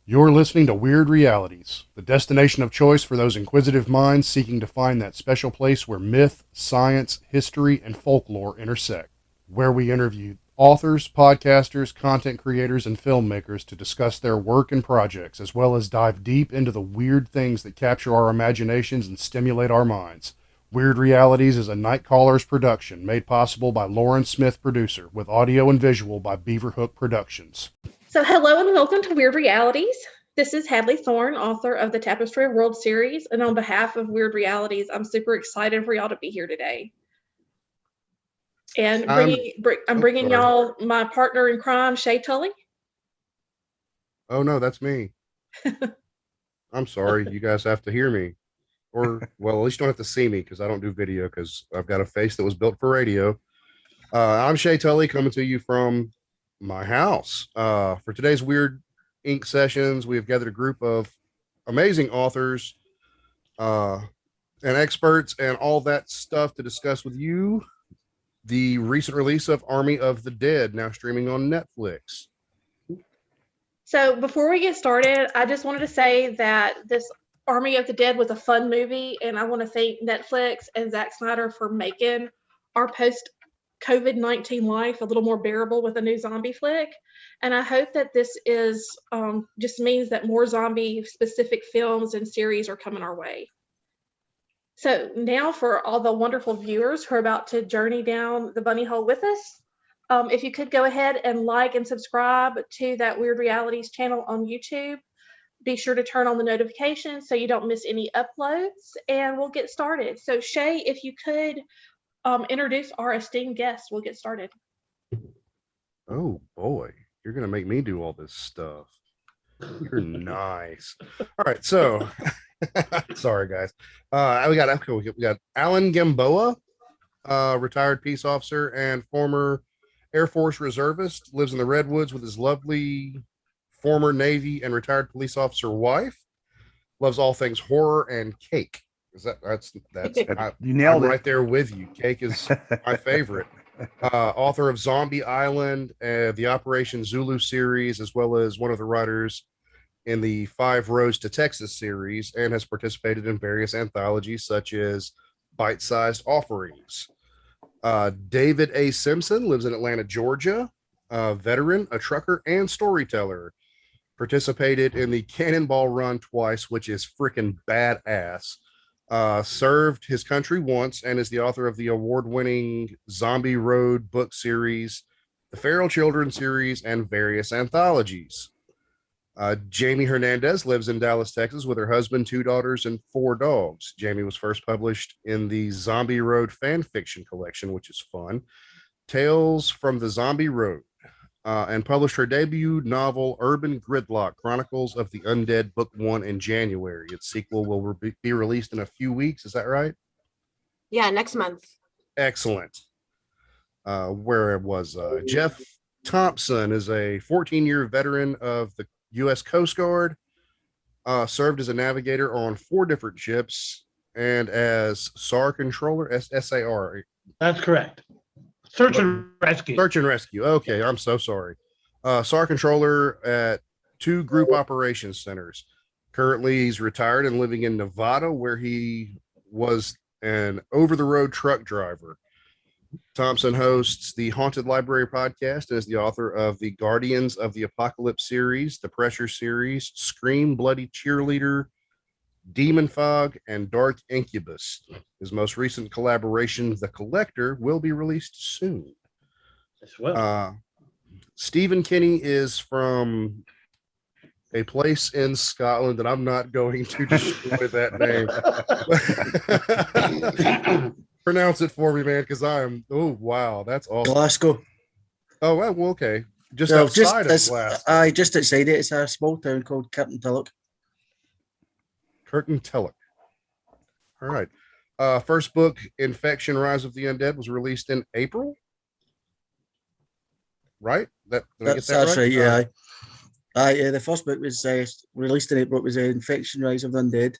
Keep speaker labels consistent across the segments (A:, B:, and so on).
A: You're listening to Weird Realities, the destination of choice for those inquisitive minds seeking to find that special place where myth, science, history, and folklore intersect. Where we interview authors, podcasters, content creators, and filmmakers to discuss their work and projects, as well as dive deep into the weird things that capture our imaginations and stimulate our minds. Weird Realities is a Nightcallers production made possible by Lauren Smith, producer, with audio and visual by Beaverhook Productions.
B: So hello and welcome to Weird Realities. This is Hadley Thorne, author of the Tapestry World Series, and on behalf of Weird Realities, I'm super excited for y'all to be here today. And I'm bringing y'all my partner in crime, Shay Tully.
A: Oh no, that's me. I'm sorry, you guys have to hear me. Or, well, at least you don't have to see me because I don't do video because I've got a face that was built for radio. I'm Shay Tully coming to you from my house. For today's Wyrd Ink sessions, we have gathered a group of amazing authors and experts and all that stuff to discuss with you the recent release of Army of the Dead, now streaming on Netflix.
B: So before we get started, I just wanted to say that this Army of the Dead was a fun movie, and I want to thank Netflix and Zack Snyder for making our post-COVID-19 life a little more bearable with a new zombie flick. And I hope that this is just means that more zombie-specific films and series are coming our way. So now for all the wonderful viewers who are about to journey down the bunny hole with us, if you could go ahead and like and subscribe to that Weird Realities channel on YouTube. Be sure to turn on the notifications so you don't miss any uploads, and we'll get started. So Shay, if you could introduce our esteemed guests, we'll get started.
A: Oh boy, you're gonna make me do all this stuff. You're nice. All right, so sorry guys. We got Alan Gamboa, retired peace officer and former Air Force reservist, lives in the Redwoods with his lovely former Navy and retired police officer wife. Loves all things horror and cake. That's
C: you nailed
A: I'm
C: it
A: right there with you. Cake is my favorite. Author of Zombie Island, the Operation Zulu series, as well as one of the writers in the Five Roads to Texas series, and has participated in various anthologies such as Bite-Sized Offerings. David A. Simpson lives in Atlanta, Georgia. Veteran, a trucker, and storyteller. Participated in the Cannonball Run twice, which is freaking badass. Served his country once and is the author of the award-winning Zombie Road book series, the Feral Children series, and various anthologies. JAIME HERNANDEZ lives in Dallas, Texas with her husband, 2 daughters, and 4 dogs. JAIME was first published in the Zombie Road fan fiction collection, which is fun. Tales from the Zombie Road. And published her debut novel, Urban Gridlock, Chronicles of the Undead, Book 1 in January. Its sequel will be released in a few weeks. Is that right?
D: Yeah, next month.
A: Excellent. Where was Jeff Thompson is a 14-year veteran of the U.S. Coast Guard, served as a navigator on 4 different ships and as SAR controller, SAR.
E: That's correct. Search and rescue.
A: Search and rescue. Okay, I'm so sorry. SAR controller at 2 group operations centers. Currently, he's retired and living in Nevada, where he was an over-the-road truck driver. Thompson hosts the Haunted Library podcast and is the author of the Guardians of the Apocalypse series, the Pressure series, Scream, Bloody Cheerleader, Demon Fog, and Dark Incubus. His most recent collaboration, The Collector, will be released soon.
E: As well.
A: Stephen Kinney is from a place in Scotland that I'm not going to destroy that name. Pronounce it for me, man, because I am. Oh wow, that's awesome.
F: Glasgow.
A: Oh well, okay. Just outside of Glasgow.
F: Just outside it. It's a small town called Curtin-Tulloch.
A: Curtin-Tulloch. All right. First book, Infection: Rise of the Undead, was released in April. Right? That's
F: right. Yeah. The first book was released in April. It was Infection: Rise of the Undead,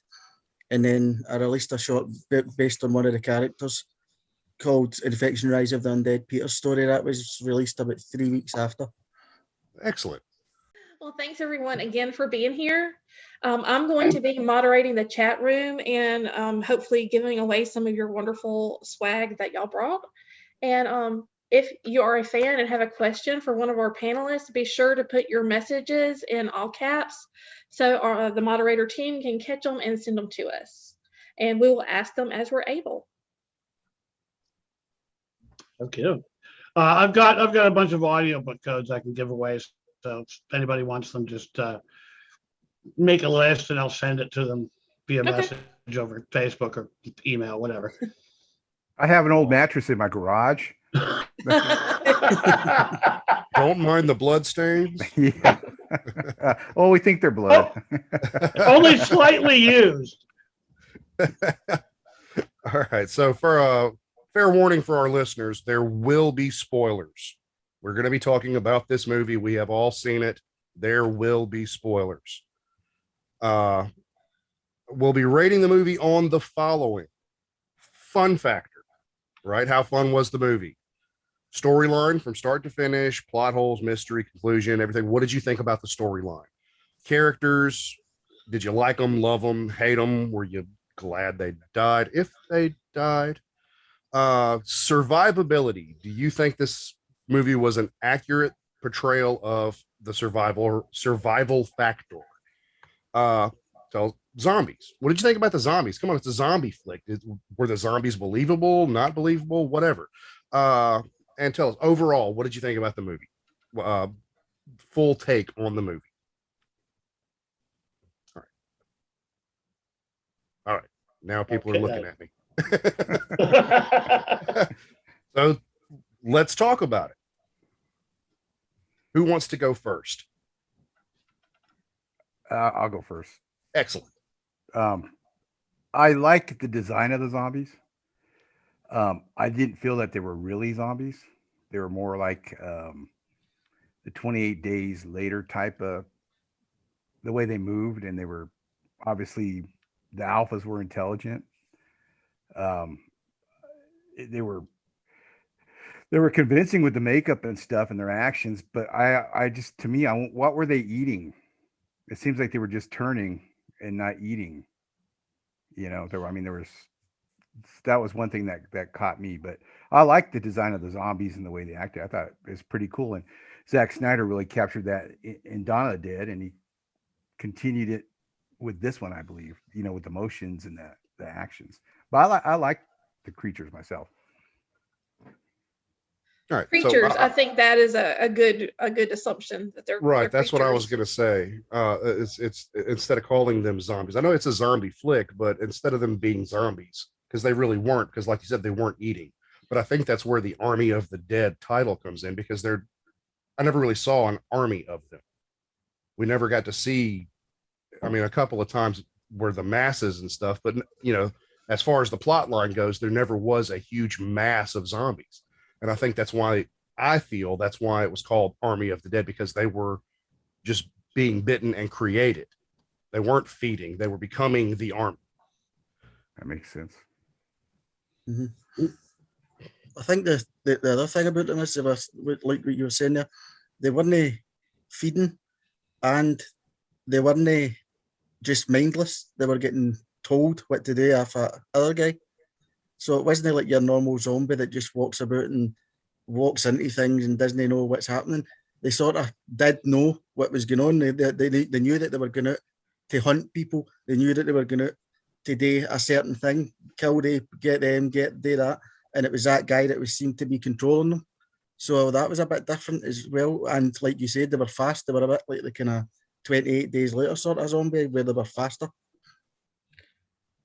F: and then I released a short book based on one of the characters called Infection: Rise of the Undead. Peter's story that was released about 3 weeks after.
A: Excellent.
B: Well, thanks everyone again for being here. I'm going to be moderating the chat room and hopefully giving away some of your wonderful swag that y'all brought. And if you are a fan and have a question for one of our panelists, be sure to put your messages in all caps so the moderator team can catch them and send them to us. And we will ask them as we're able.
E: Okay. I've got a bunch of audiobook codes I can give away. So if anybody wants them, just make a list and I'll send it to them via message over Facebook or email, whatever.
C: I have an old mattress in my garage.
A: Don't mind the blood stains.
C: Yeah. Oh, we think they're blood.
E: Only slightly used.
A: All right. So for a fair warning for our listeners, there will be spoilers. We're going to be talking about this movie. We have all seen it. There will be spoilers. We'll be rating the movie on the following. Fun factor, right? How fun was the movie? Storyline from start to finish, plot holes, mystery, conclusion, everything. What did you think about the storyline? Characters, did you like them, love them, hate them? Were you glad they died? If they died. Survivability. Do you think this movie was an accurate portrayal of the survival factor? So zombies. What did you think about the zombies? Come on, it's a zombie flick. Were the zombies believable, not believable, whatever? And tell us overall, what did you think about the movie? Full take on the movie. All right. Now people are looking at me. So let's talk about it. Who wants to go first?
C: I'll go first.
A: Excellent.
C: I like the design of the zombies. I didn't feel that they were really zombies. They were more like the 28 days later type of the way they moved, and they were obviously the alphas were intelligent. They were convincing with the makeup and stuff and their actions, but I just, to me, what were they eating? It seems like they were just turning and not eating. You know, that was one thing that caught me. But I liked the design of the zombies and the way they acted. I thought it was pretty cool. And Zack Snyder really captured that in Dawn of the Dead, and he continued it with this one, I believe. You know, with the motions and the actions. But I like the creatures myself.
A: All right.
B: Creatures,
A: So,
B: I think that is a good assumption that they're
A: right.
B: they're
A: That's what I was
B: creatures.
A: going to say. It's instead of calling them zombies, I know it's a zombie flick, but instead of them being zombies, because they really weren't, because like you said, they weren't eating. But I think that's where the Army of the Dead title comes in, because I never really saw an army of them. We never got to see, I mean, a couple of times were the masses and stuff, but you know, as far as the plot line goes, there never was a huge mass of zombies. And I think that's why it was called Army of the Dead, because they were just being bitten and created. They weren't feeding, they were becoming the army.
C: That makes sense.
F: Mm-hmm. I think the other thing about them is, like what you were saying there, they weren't feeding and they weren't just mindless. They were getting told what to do off other guy. So it wasn't like your normal zombie that just walks about and walks into things and doesn't know what's happening. They sort of did know what was going on. They knew that they were going out to hunt people. They knew that they were going out to do a certain thing, kill them, do that. And it was that guy that seemed to be controlling them. So that was a bit different as well. And like you said, they were fast. They were a bit like the kind of 28 days later sort of zombie where they were faster.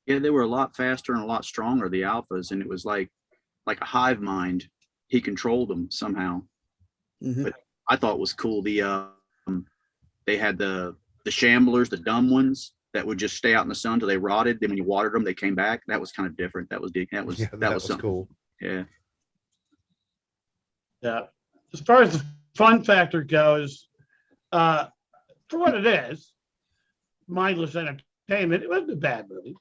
G: Yeah, they were a lot faster and a lot stronger, the alphas, and it was like a hive mind. He controlled them somehow.
F: Mm-hmm.
G: But I thought it was cool. They had the shamblers, the dumb ones that would just stay out in the sun till they rotted. Then when you watered them, they came back. That was kind of different. That was something
A: cool.
G: Yeah.
E: Yeah. As far as the fun factor goes, for what it is, mindless entertainment, it wasn't a bad movie.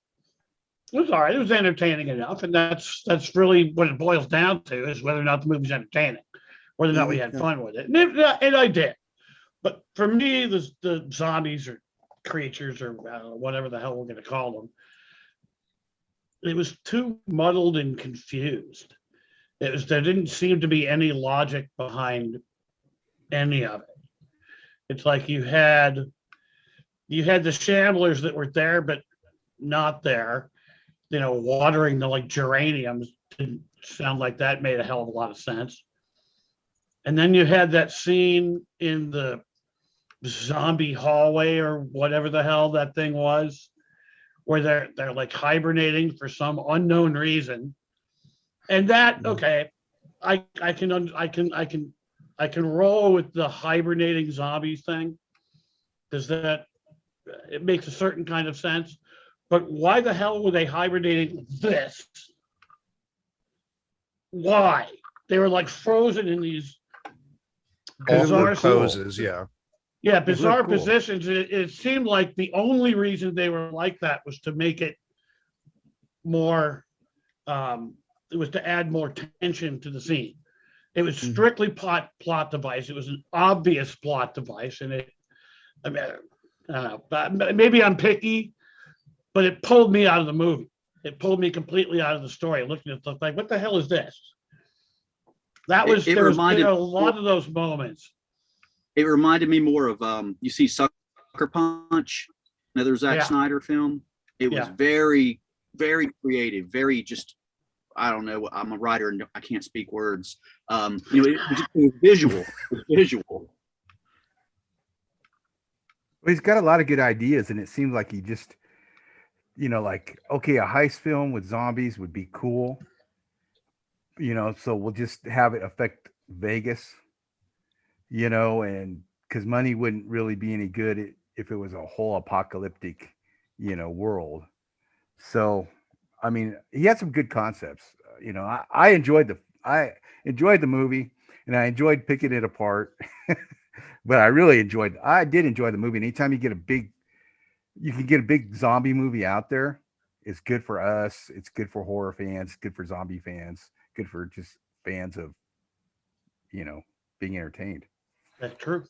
E: It was all right. It was entertaining enough, and that's really what it boils down to, is whether or not the movie's entertaining, whether or not we had fun with it. And I did. But for me, the zombies or creatures or whatever the hell we're going to call them, it was too muddled and confused. There didn't seem to be any logic behind any of it. It's like you had the shamblers that were there but not there. Watering the like geraniums didn't sound like that made a hell of a lot of sense. And then you had that scene in the zombie hallway or whatever the hell that thing was, where they're like hibernating for some unknown reason. And that, okay, I can roll with the hibernating zombies thing, because that it makes a certain kind of sense. But why the hell were they hibernating this? Why? They were like frozen in these bizarre
A: poses, yeah.
E: Yeah, bizarre
C: cool.
E: positions. It seemed like the only reason they were like that was to make it more, it was to add more tension to the scene. It was strictly plot device. It was an obvious plot device. And I don't know, but maybe I'm picky, but it pulled me out of the movie. It pulled me completely out of the story. Looking at stuff like, what the hell is this? There was a lot of those moments.
G: It reminded me more of you see Sucker Punch, another Zack Snyder film. It was very, very creative, very just, I don't know, I'm a writer and I can't speak words. It was visual. It was visual.
C: Well, he's got a lot of good ideas, and it seems like he just, like, okay, a heist film with zombies would be cool. So we'll just have it affect Vegas. And because money wouldn't really be any good if it was a whole apocalyptic, world. So, I mean, he had some good concepts. I enjoyed the movie, and I enjoyed picking it apart. But I did enjoy the movie. And anytime you can get a big zombie movie out there, it's good for us. It's good for horror fans. It's good for zombie fans. Good for just fans of, being entertained.
E: That's true.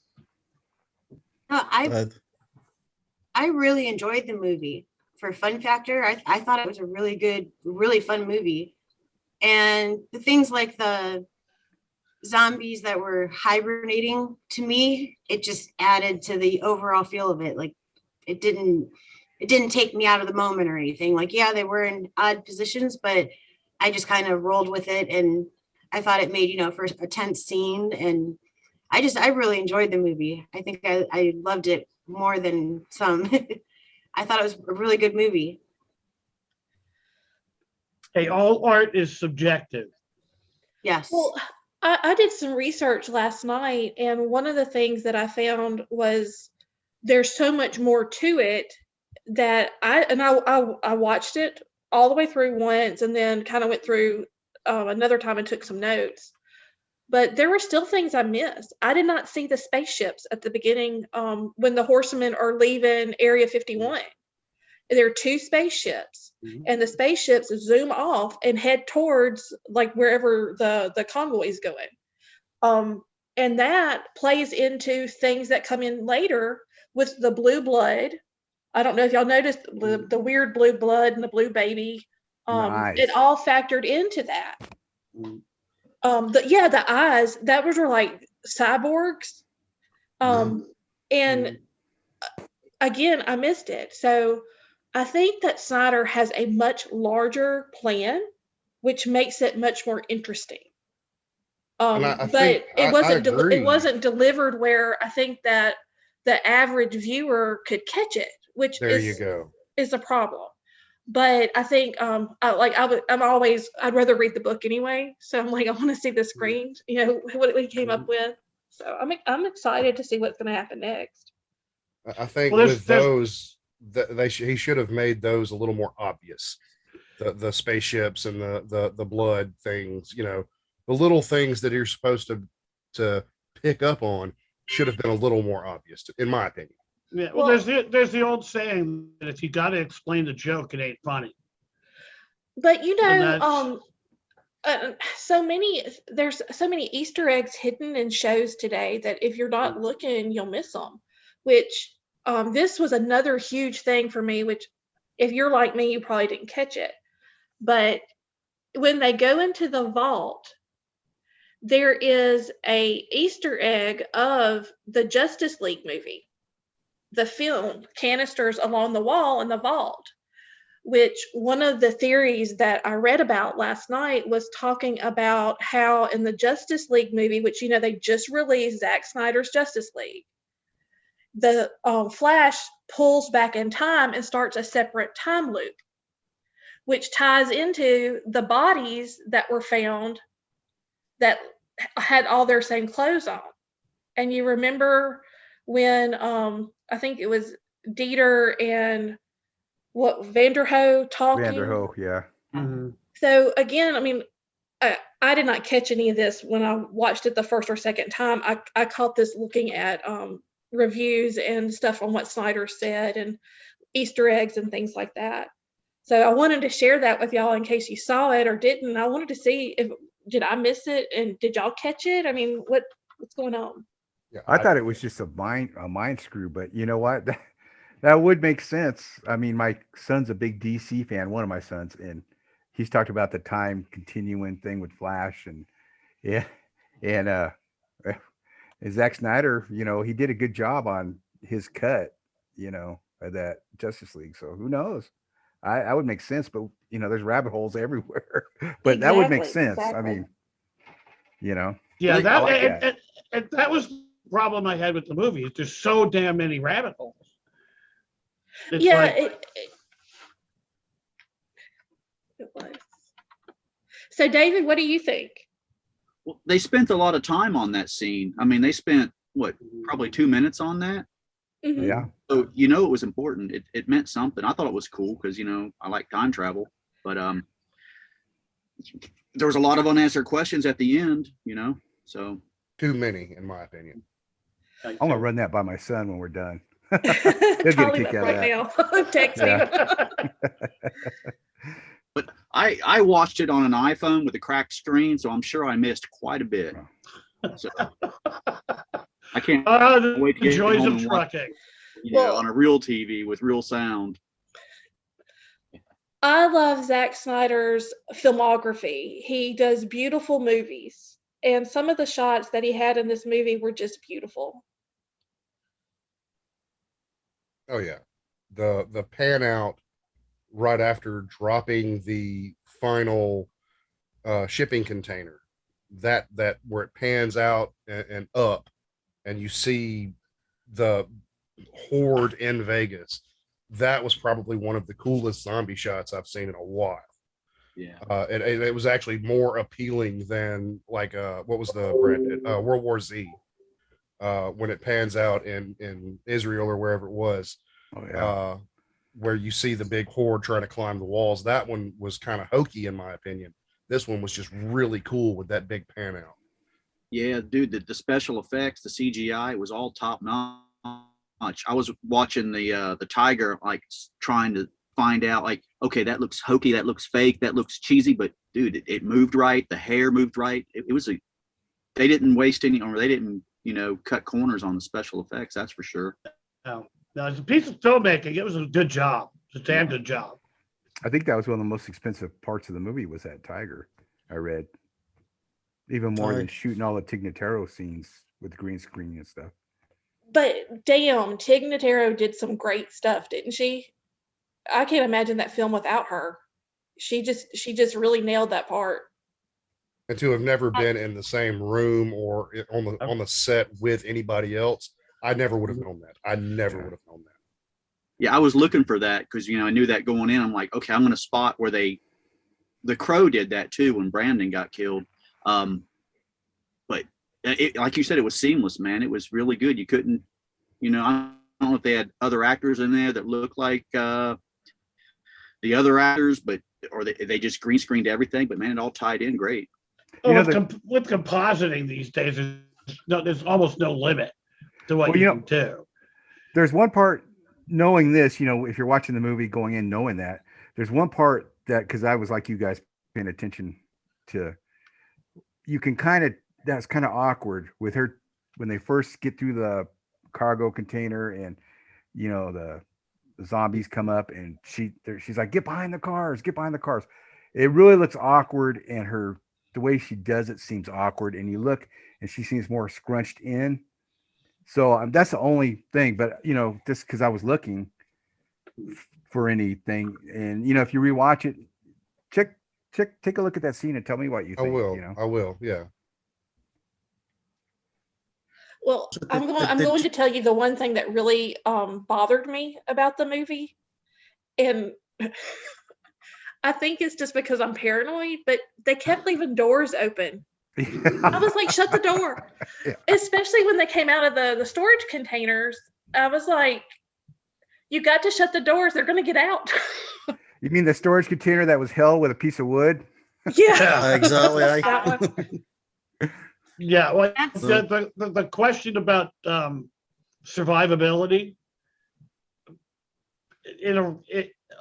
D: No, I really enjoyed the movie. For fun factor, I thought it was a really good, really fun movie. And the things like the zombies that were hibernating, to me, it just added to the overall feel of it. Like it didn't take me out of the moment or anything. Like, yeah, they were in odd positions, but I just kind of rolled with it, and I thought it made, for a tense scene. And I really enjoyed the movie. I think I loved it more than some. I thought it was a really good movie.
E: Hey, all art is subjective.
D: Yes.
B: Well, I did some research last night, and one of the things that I found was there's so much more to it that I watched it all the way through once, and then kind of went through another time and took some notes. But there were still things I missed. I did not see the spaceships at the beginning when the horsemen are leaving Area 51. There are two spaceships, and the spaceships zoom off and head towards like wherever the convoy is going. And that plays into things that come in later with the blue blood. I don't know if y'all noticed the weird blue blood and the blue baby.
C: Nice.
B: It all factored into that. The eyes, that were like cyborgs. And again, I missed it. So I think that Snyder has a much larger plan, which makes it much more interesting. But it wasn't delivered where I think that the average viewer could catch it, which is a problem. But I think I'd rather read the book anyway. So I'm like, I want to see the screen, what we came up with. So I'm excited to see what's going to happen next.
A: I think with those, he should have made those a little more obvious. The spaceships and the blood things, the little things that you're supposed to pick up on should have been a little more obvious, in my opinion.
E: Yeah, well, there's the old saying that if you got to explain the joke, it ain't funny.
B: But There's so many Easter eggs hidden in shows today that if you're not looking, you'll miss them. Which this was another huge thing for me. Which, if you're like me, you probably didn't catch it. But when they go into the vault, there is a Easter egg of the Justice League movie, the film, canisters along the wall in the vault. Which one of the theories that I read about last night was talking about how in the Justice League movie, which, they just released Zack Snyder's Justice League, the Flash pulls back in time and starts a separate time loop, which ties into the bodies that were found that had all their same clothes on. And you remember when I think it was Dieter and Vanderhoof talking.
C: Vanderhoof, yeah.
E: Mhm.
B: So again, I did not catch any of this when I watched it the first or second time. I caught this looking at reviews and stuff on what Snyder said and Easter eggs and things like that. So I wanted to share that with y'all in case you saw it or didn't. I wanted to see did I miss it and did y'all catch it? What's going on?
C: Yeah, I thought it was just a mind screw, but you know what? That would make sense. I mean, my son's a big DC fan, one of my sons, and he's talked about the time continuing thing with Flash and Zack Snyder, he did a good job on his cut, of that Justice League. So who knows? I would make sense, but there's rabbit holes everywhere. But that would make sense. Exactly. I mean,
E: Yeah, that was the problem I had with the movie. Is there's so damn many rabbit holes. It's
B: it was. So, David, what do you think?
G: Well, they spent a lot of time on that scene. I mean, they spent probably 2 minutes on that.
B: Mm-hmm.
C: Yeah.
G: So it was important. It meant something. I thought it was cool because I like time travel, but there was a lot of unanswered questions at the end. So
A: too many, in my opinion.
C: I'm gonna run that by my son when we're done.
B: Call him up right now. Text him.
G: But I watched it on an iPhone with a cracked screen, so I'm sure I missed quite a bit. So I can't wait to get
E: joys
G: home
E: of
G: and watch,
E: trucking.
G: on a real TV with real sound.
B: I love Zack Snyder's filmography. He does beautiful movies, and some of the shots that he had in this movie were just beautiful.
A: Oh yeah, the pan out right after dropping the final shipping container, that where it pans out and up, and you see the horde in Vegas. That was probably one of the coolest zombie shots I've seen in a while.
G: Yeah,
A: and it was actually more appealing than what was the brand World War Z. When it pans out in Israel or wherever it was, where you see the big horde trying to climb the walls. That one was kind of hokey in my opinion. This one was just really cool with that big pan out.
G: Yeah, dude, the special effects, the CGI, was all top notch. I was watching the tiger, trying to find out, okay, that looks hokey, that looks fake, that looks cheesy, but dude, it moved right. The hair moved right. It was they didn't waste any, or they didn't cut corners on the special effects. That's for sure.
E: No, as a piece of filmmaking, it was a good job. It's a damn good job.
C: I think that was one of the most expensive parts of the movie was that tiger. I read even more than shooting all the Tig Notaro scenes with green screen and stuff.
B: But damn, Tig Notaro did some great stuff, didn't she? I can't imagine that film without her. She just really nailed that part.
A: And to have never been in the same room or on the set with anybody else, I never would have known that. I never would have known that.
G: Yeah, I was looking for that because I knew that going in. I'm like, okay, I'm going to spot where the Crow did that too when Brandon got killed. But like you said, it was seamless, man. It was really good. You couldn't, I don't know if they had other actors in there that looked like the other actors, or they just green screened everything. But man, it all tied in great.
E: With compositing these days, there's almost no limit to what you can do.
C: There's one part, knowing this, if you're watching the movie going in knowing that, there's one part that, because I was like you guys paying attention to, you can kind of, that's kind of awkward with her when they first get through the cargo container and, you know, the zombies come up and she's like, get behind the cars, get behind the cars. It really looks awkward, and the way she does it seems awkward, and you look and she seems more scrunched in. So that's the only thing, but you know, just because I was looking for anything, and you know, if you rewatch it, take a look at that scene and tell me what you think. You know?
A: I will. Yeah.
B: Well, I'm going to tell you the one thing that really bothered me about the movie, and I think it's just because I'm paranoid, but they kept leaving doors open. I was like, shut the door. Yeah. Especially when they came out of the storage containers. I was like, you got to shut the doors. They're going to get out.
C: You mean the storage container that was held with a piece of wood?
B: Yeah,
F: exactly.
E: Yeah, well, the question about survivability,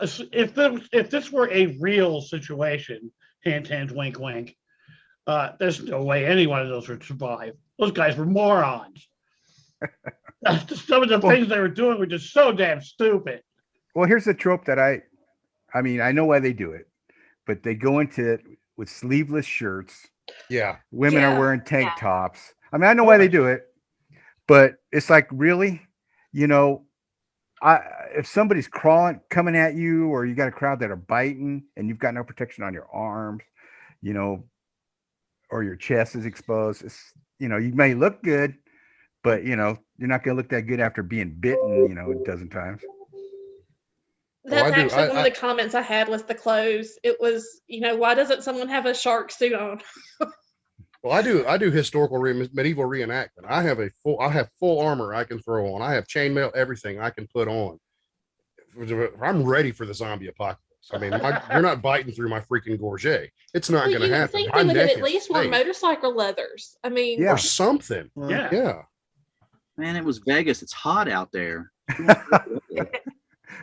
E: if this were a real situation, hint, wink, wink, there's no way any one of those would survive. Those guys were morons. Some of the things they were doing were just so damn stupid.
C: Well, here's the trope that I mean, I know why they do it, but they go into it with sleeveless shirts.
A: Yeah.
C: Women are wearing tank tops. I mean, I know why they do it, but it's like, really, you know, if somebody's coming at you, or you got a crowd that are biting and you've got no protection on your arms, you know, or your chest is exposed, it's, you know, you may look good, but you know, you're not going to look that good after being bitten, you know, a dozen times.
B: That's one of the comments I had with the clothes. It was, you know, why doesn't someone have a shark suit on?
A: Well, I do historical medieval reenactment. I have full armor I can throw on. I have chainmail, everything I can put on. I'm ready for the zombie apocalypse. I mean, you're not biting through my freaking gorget. It's not going to happen.
B: Think they would have at least worn motorcycle leathers. I mean,
A: or something.
E: Yeah.
G: Man, it was Vegas. It's hot out there.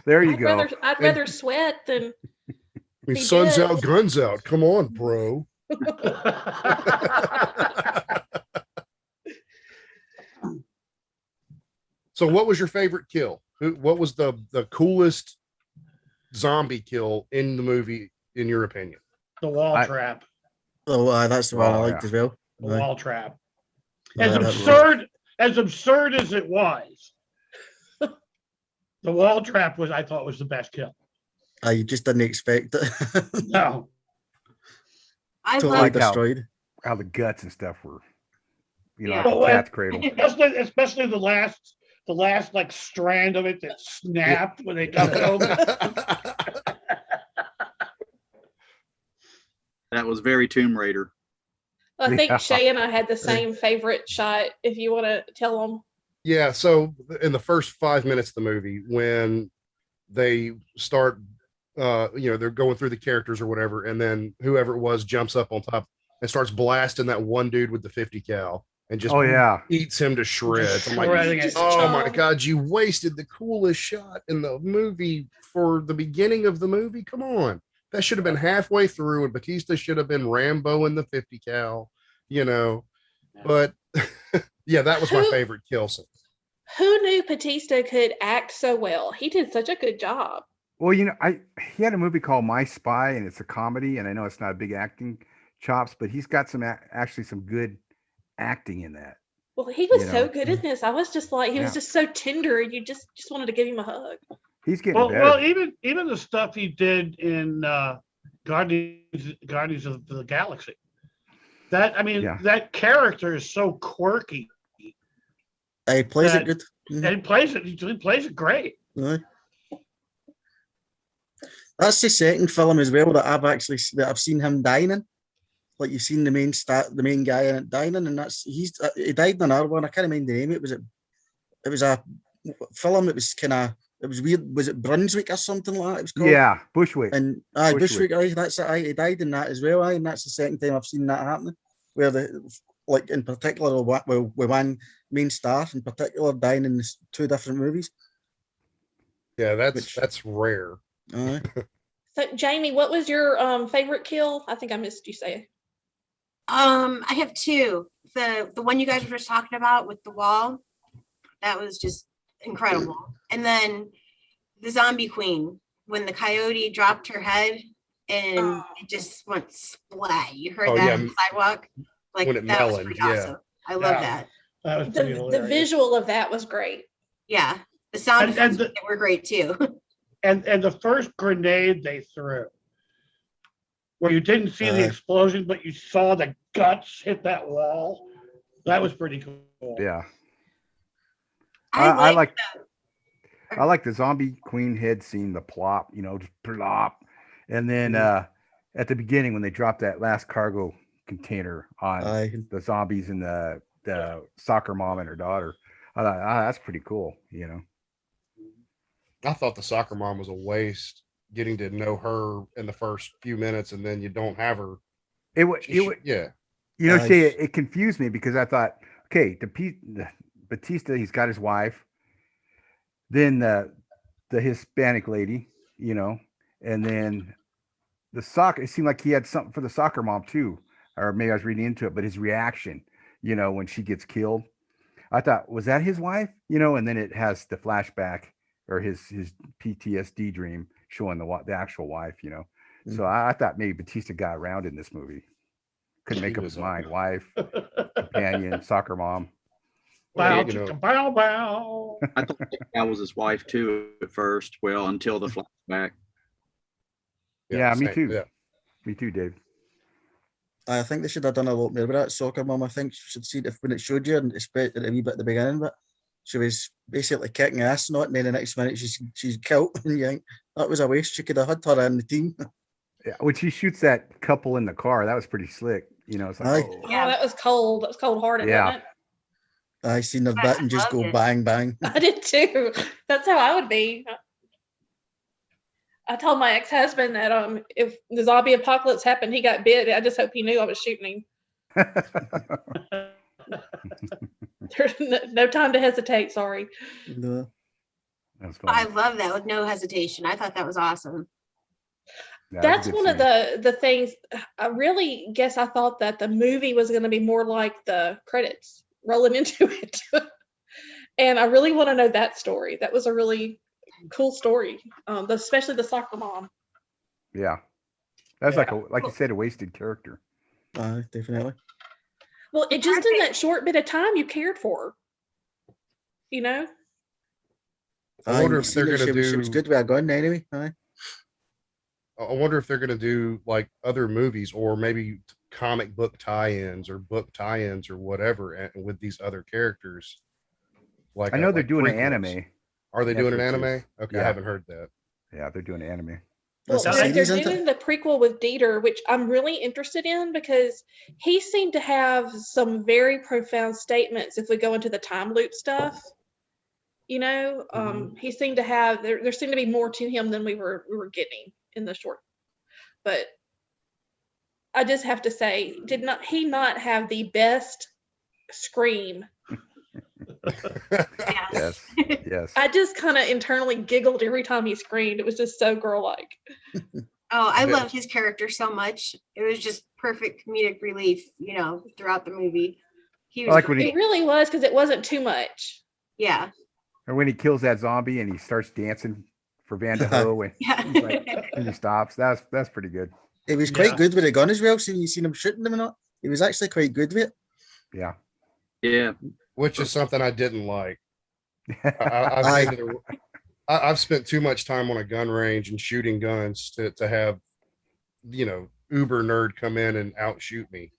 C: There you go.
B: I'd rather sweat than.
A: I mean, sun's out, guns out. Come on, bro. So, what was your favorite kill? What was the coolest zombie kill in the movie, in your opinion?
E: The wall trap.
F: Oh, that's the one I liked as well.
E: The wall trap. As absurd as it was, the wall trap I thought was the best kill.
F: You just didn't expect it.
E: No.
D: I
F: totally
D: love
F: destroyed.
C: How the guts and stuff were, you know, like a cat's cradle.
E: Especially the last like strand of it that snapped when they dumped it over.
G: That was very Tomb Raider.
B: I think Shay and I had the same favorite shot. If you want to tell them.
A: Yeah. So in the first 5 minutes of the movie, when they start, you know, they're going through the characters or whatever, and then whoever it was jumps up on top and starts blasting that one dude with the 50 cal and just eats him to shreds. I'm like, oh my God, you wasted the coolest shot in the movie for the beginning of the movie. Come on. That should have been halfway through, and Batista should have been Rambo in the 50 cal, you know. But yeah, that was my favorite kill scene.
B: Who knew Batista could act so well? He did such a good job.
C: Well, you know, he had a movie called My Spy, and it's a comedy, and I know it's not a big acting chops, but he's got actually some good acting in that.
B: Well, he was so good at this. I was just like, he was just so tender, and you just wanted to give him a hug.
C: He's getting better.
E: Well, even the stuff he did in Guardians of the Galaxy. That character is so quirky.
F: He plays it good.
E: And he plays it great.
F: Yeah. That's the second film as well that I've seen him dining. Like you've seen the main guy in it dining, and he died in another one. I can't remember the name. It was a film. It was weird. Was it Brunswick or something like that? It was called?
C: Yeah, Bushwick.
F: And Bushwick. That's it. He died in that as well. And that's the second time I've seen that happening. Where in particular, with one main star in particular dying in two different movies.
A: Yeah, that's rare.
B: So, Jamie, what was your favorite kill? I think I missed you say.
D: I have two. The one you guys were just talking about with the wall, that was just incredible. And then the zombie queen, when the coyote dropped her head and it just went splat. You heard that on the sidewalk? Like
A: when it
D: that was
A: meloned,
D: pretty
A: yeah.
D: awesome. I love that.
E: That was pretty
B: The
E: hilarious.
B: visual of that was great.
D: Yeah. The sound effects were great too.
E: And the first grenade they threw, where you didn't see the explosion, but you saw the guts hit that wall. That was pretty cool.
C: Yeah.
D: I
C: like the zombie queen head scene, the plop, just plop. And then at the beginning when they dropped that last cargo container on the zombies and the soccer mom and her daughter, I thought, that's pretty cool,
A: I thought the soccer mom was a waste, getting to know her in the first few minutes, and then you don't have her.
C: Yeah. Shay, it confused me because I thought, okay, the Batista, he's got his wife, then the Hispanic lady, and then the soccer. It seemed like he had something for the soccer mom too, or maybe I was reading into it. But his reaction, when she gets killed, I thought, was that his wife? And then it has the flashback or his PTSD dream showing the actual wife. So I thought maybe Batista got around in this movie. Couldn't make up his mind. Wife, companion, soccer mom.
E: Bow, bow, bow.
G: I thought that was his wife too at first. Well, until the flashback.
C: Yeah, me too. Yeah. Me too, Dave.
F: I think they should have done a lot more with that soccer mom. I think you should see it when it showed you, and especially a wee bit at the beginning, but she was basically kicking ass, and then the next minute she's killed, and you think that was a waste. She could have had her in the team.
C: Yeah, when she shoots that couple in the car, that was pretty slick. It's like,
B: Yeah, that was cold. That was cold hearted, wasn't it?
F: I seen the button just go bang, bang.
B: I did too. That's how I would be. I told my ex-husband that if the zombie apocalypse happened, he got bit. I just hope he knew I was shooting him. There's no time to hesitate. Sorry.
F: No.
C: That's funny.
D: I love that with no hesitation. I thought that was awesome.
C: Yeah,
B: that's one of the things. I really guess I thought that the movie was going to be more like the credits rolling into it. And I really want to know that story. That was a really cool story, especially the soccer mom.
C: Yeah, that's like you said, a wasted character.
F: Definitely.
B: Well, it just in that short bit of time you cared for.
A: I wonder if they're going to do.
F: She was good with a gun anyway.
A: I wonder if they're going to do like other movies or maybe comic book tie-ins or book tie-ins or whatever with these other characters. Like
C: I know they're doing
A: prequels.
C: an anime.
A: Are they doing an anime? Okay,
C: yeah.
A: I haven't heard that.
C: Yeah, they're doing an anime.
B: Well, they're doing the prequel with Dieter, which I'm really interested in because he seemed to have some very profound statements if we go into the time loop stuff. He seemed to have there seemed to be more to him than we were getting in the short. But I just have to say, did not he not have the best scream?
C: Yes.
B: I just kind of internally giggled every time he screamed. It was just so girl-like.
D: Oh, I love his character so much. It was just perfect comedic relief, throughout the movie. He was
C: it
B: really was because it wasn't too much.
D: Yeah.
C: Or when he kills that zombie and he starts dancing for Vanderho and he stops. That's pretty good.
F: He was quite good with a gun as well. So you seen him shooting them or not? He was actually quite good with it.
C: Yeah.
G: Yeah.
A: Which is something I didn't like. I've spent too much time on a gun range and shooting guns to have, uber nerd come in and outshoot me.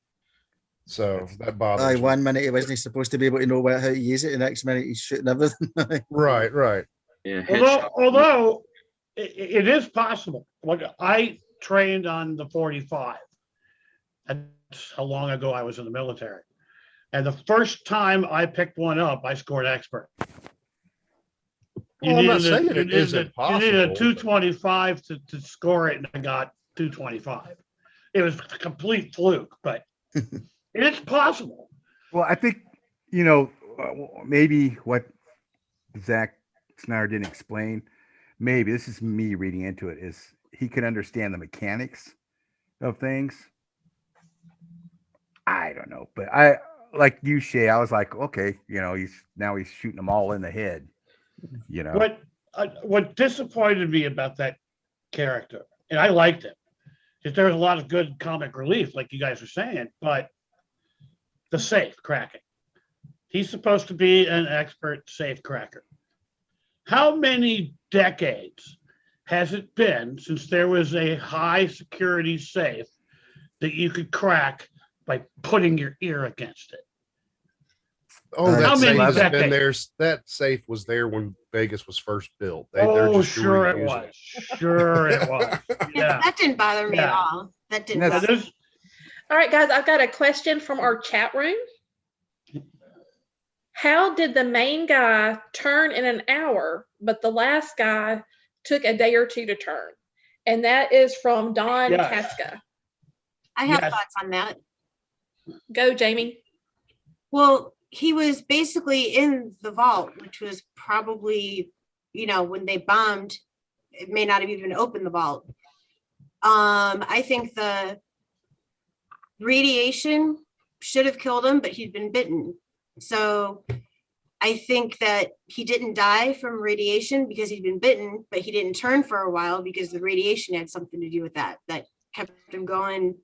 A: So that bothers me.
F: 1 minute he wasn't supposed to be able to know how to use it. The next minute he's shooting everything.
A: Right.
G: Yeah.
E: Although it is possible. Like I trained on the 45. That's how long ago I was in the military. And the first time I picked one up, I scored expert.
A: I'm not saying it isn't possible.
E: You needed a 225 to score it, and I got 225. It was a complete fluke, but it's possible.
C: Well, I think, maybe what Zack Snyder didn't explain, maybe this is me reading into it, is he could understand the mechanics of things. I don't know, but I like you, Shay. I was like, okay, he's shooting them all in the head.
E: What disappointed me about that character, and I liked him, is there was a lot of good comic relief, like you guys were saying, but the safe cracking. He's supposed to be an expert safe cracker. How many decades has it been since there was a high security safe that you could crack by putting your ear against it?
A: Oh,
E: How
A: that
E: many
A: safe has been
E: decades?
A: there. That safe was there when Vegas was first built.
E: Sure it was. Sure it was. Yeah.
D: That didn't bother me at all. That didn't
C: That's-
D: bother me.
B: All right, guys, I've got a question from our chat room. How did the main guy turn in an hour, but the last guy took a day or two to turn? And that is from Don
E: Yes.
B: Casca.
D: I have
E: Yes.
D: thoughts on that.
B: Go, Jamie.
D: Well, he was basically in the vault, which was probably, when they bombed, it may not have even opened the vault. I think the radiation should have killed him, but he'd been bitten. So I think that he didn't die from radiation because he'd been bitten, but he didn't turn for a while because the radiation had something to do with that kept him going.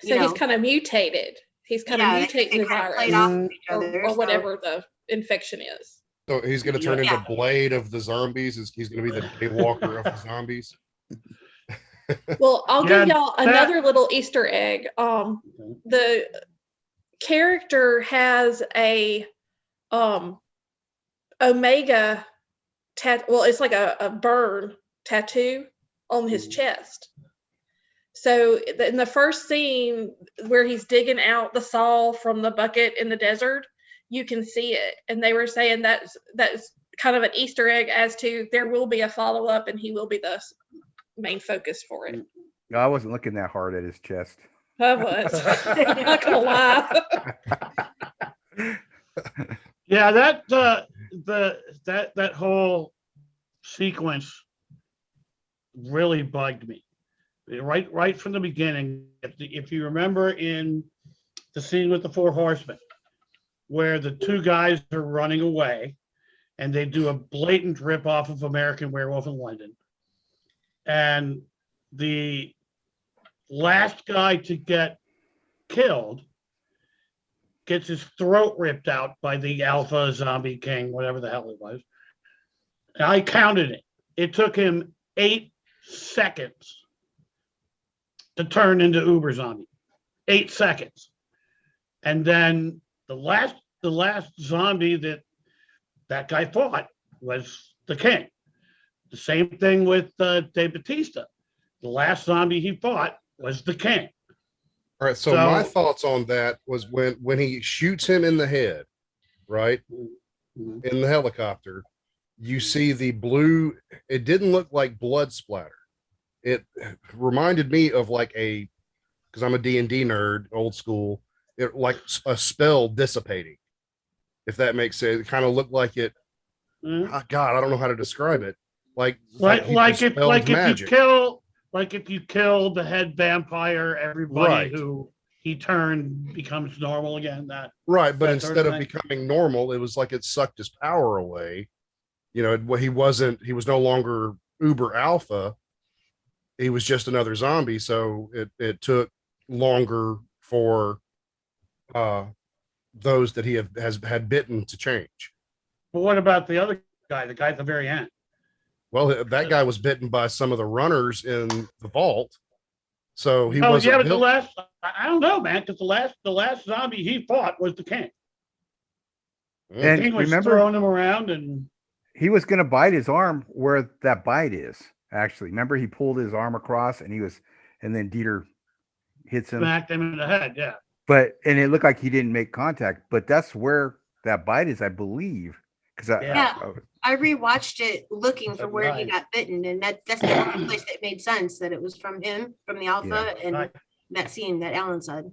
B: So he's kind of mutated. He's kind of mutating the virus
D: played off of each other,
B: or whatever the infection is.
A: So he's going to turn into Blade of the zombies. He's going to be the daywalker of the zombies.
B: Well, I'll
E: Yeah,
B: give y'all another little Easter egg. The character has a Omega well, it's like a burn tattoo on his chest. So in the first scene where he's digging out the saw from the bucket in the desert, you can see it. And they were saying that's kind of an Easter egg as to there will be a follow-up and he will be the main focus for it.
C: No, I wasn't looking that hard at his chest.
B: I was. I'm not gonna lie.
E: Yeah, that whole sequence really bugged me. Right from the beginning. If you remember in the scene with the Four Horsemen, where the two guys are running away and they do a blatant rip off of American Werewolf in London. And the last guy to get killed gets his throat ripped out by the alpha zombie king, whatever the hell it was. And I counted it. It took him 8 seconds to turn into Uber zombie. 8 seconds. And then the last zombie that guy fought was the king. The same thing with Dave Bautista. The last zombie he fought was the king.
A: All right. So my thoughts on that was when he shoots him in the head, right? In the helicopter, you see the blue. It didn't look like blood splatter. It reminded me of because I'm a D&D nerd, old school, like a spell dissipating, if that makes sense. It kind of looked like it. Oh God, I don't know how to describe it. Like if you kill the head vampire, everybody who he turned becomes normal again. But instead of becoming normal, it was like it sucked his power away. He was no longer Uber Alpha. He was just another zombie. So it took longer for those that he had bitten to change.
E: But what about the other guy, the guy at the very end?
A: Well, that guy was bitten by some of the runners in the vault. So he wasn't.
E: But the last, I don't know, man, because the last zombie he fought was the king.
C: And
E: he was throwing him around, and
C: he was going to bite his arm where that bite is. Actually, remember he pulled his arm across, and then Dieter hits him,
E: smacked him in the head. Yeah.
C: And it looked like he didn't make contact, but that's where that bite is, I believe. Because
D: I rewatched it looking for where he got bitten, and that's the only place that made sense, that it was from him, from the alpha, and that scene that Alan said.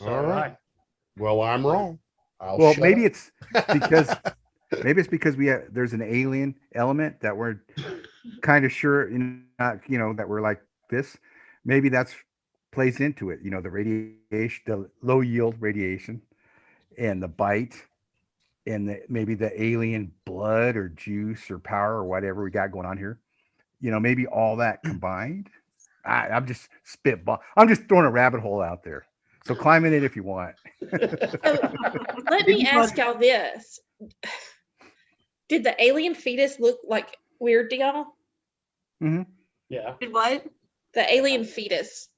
A: All right. Well, I'm wrong.
C: Maybe it's because there's an alien element that we're kind of sure that we're like this. Maybe that's plays into it. The radiation, the low yield radiation, and the bite, and maybe the alien blood or juice or power or whatever we got going on here. Maybe all that combined. I'm just spitball. I'm just throwing a rabbit hole out there. So climb in it if you want.
B: So, let me ask y'all this. Did the alien fetus look like weird to y'all?
C: Mm-hmm.
E: Yeah.
D: Did what?
B: The alien fetus.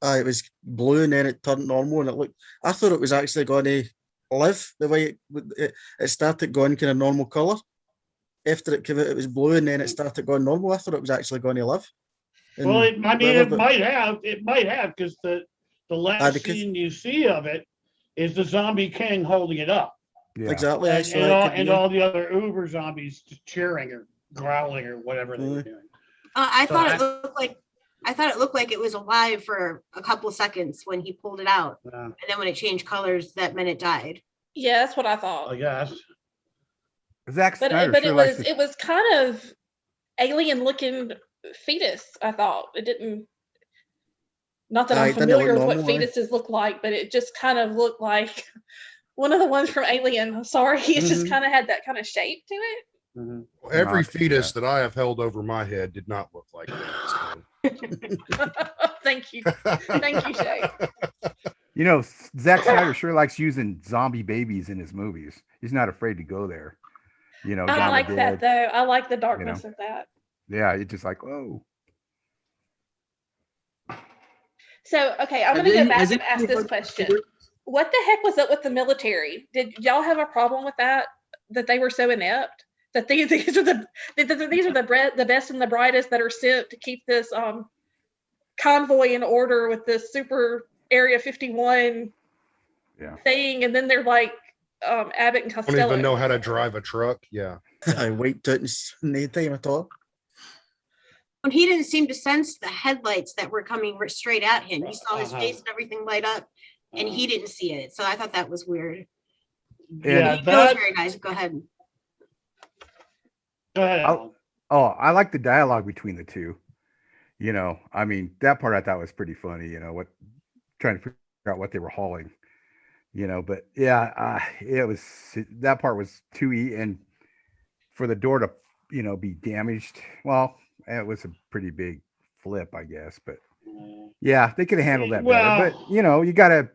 F: It was blue and then it turned normal and it looked. I thought it was actually going to live the way it started going kind of normal color. After it came out, it was blue and then it started going normal. I thought it was actually going to live.
E: Well, it might have. It might have because the last scene you see of it is the zombie king holding it up.
C: Yeah.
F: Exactly.
E: And all the other uber zombies cheering or growling or whatever they were doing.
D: I thought it looked like it was alive for a couple seconds when he pulled it out, and then when it changed colors, that meant it died.
B: Yeah, that's what I thought.
E: I guess.
C: Zack Snyder
B: but it was kind of alien looking fetus. I thought it didn't. Not that I'm familiar with what fetuses look like, but it just kind of looked like one of the ones from Alien. I'm sorry, it just kind of had that kind of shape to it.
A: Mm-hmm. Well, every fetus that I have held over my head did not look like that.
B: Thank you, Shay.
C: Zack Snyder sure likes using zombie babies in his movies. He's not afraid to go there.
B: I like that though. I like the darkness of that.
C: Yeah, it's just like, whoa.
B: So, okay, I'm going to go back and ask this question. What the heck was up with the military? Did y'all have a problem with that they were so inept? That these are the best and the brightest that are sent to keep this convoy in order with this super Area 51 thing, and then they're like Abbott and Costello.
A: Don't even know how to drive a truck. Yeah.
F: I wiped out in no time at all.
D: And he didn't seem to sense the headlights that were coming straight at him. He saw his face and everything light up, and he didn't see it. So I thought that was weird.
E: Yeah,
D: that was very nice. Go ahead.
C: I like the dialogue between the two. I mean, that part I thought was pretty funny. Trying to figure out what they were hauling. But yeah, that part was too and for the door to be damaged. Well, it was a pretty big flip, I guess. But yeah, they could have handled that better. But you gotta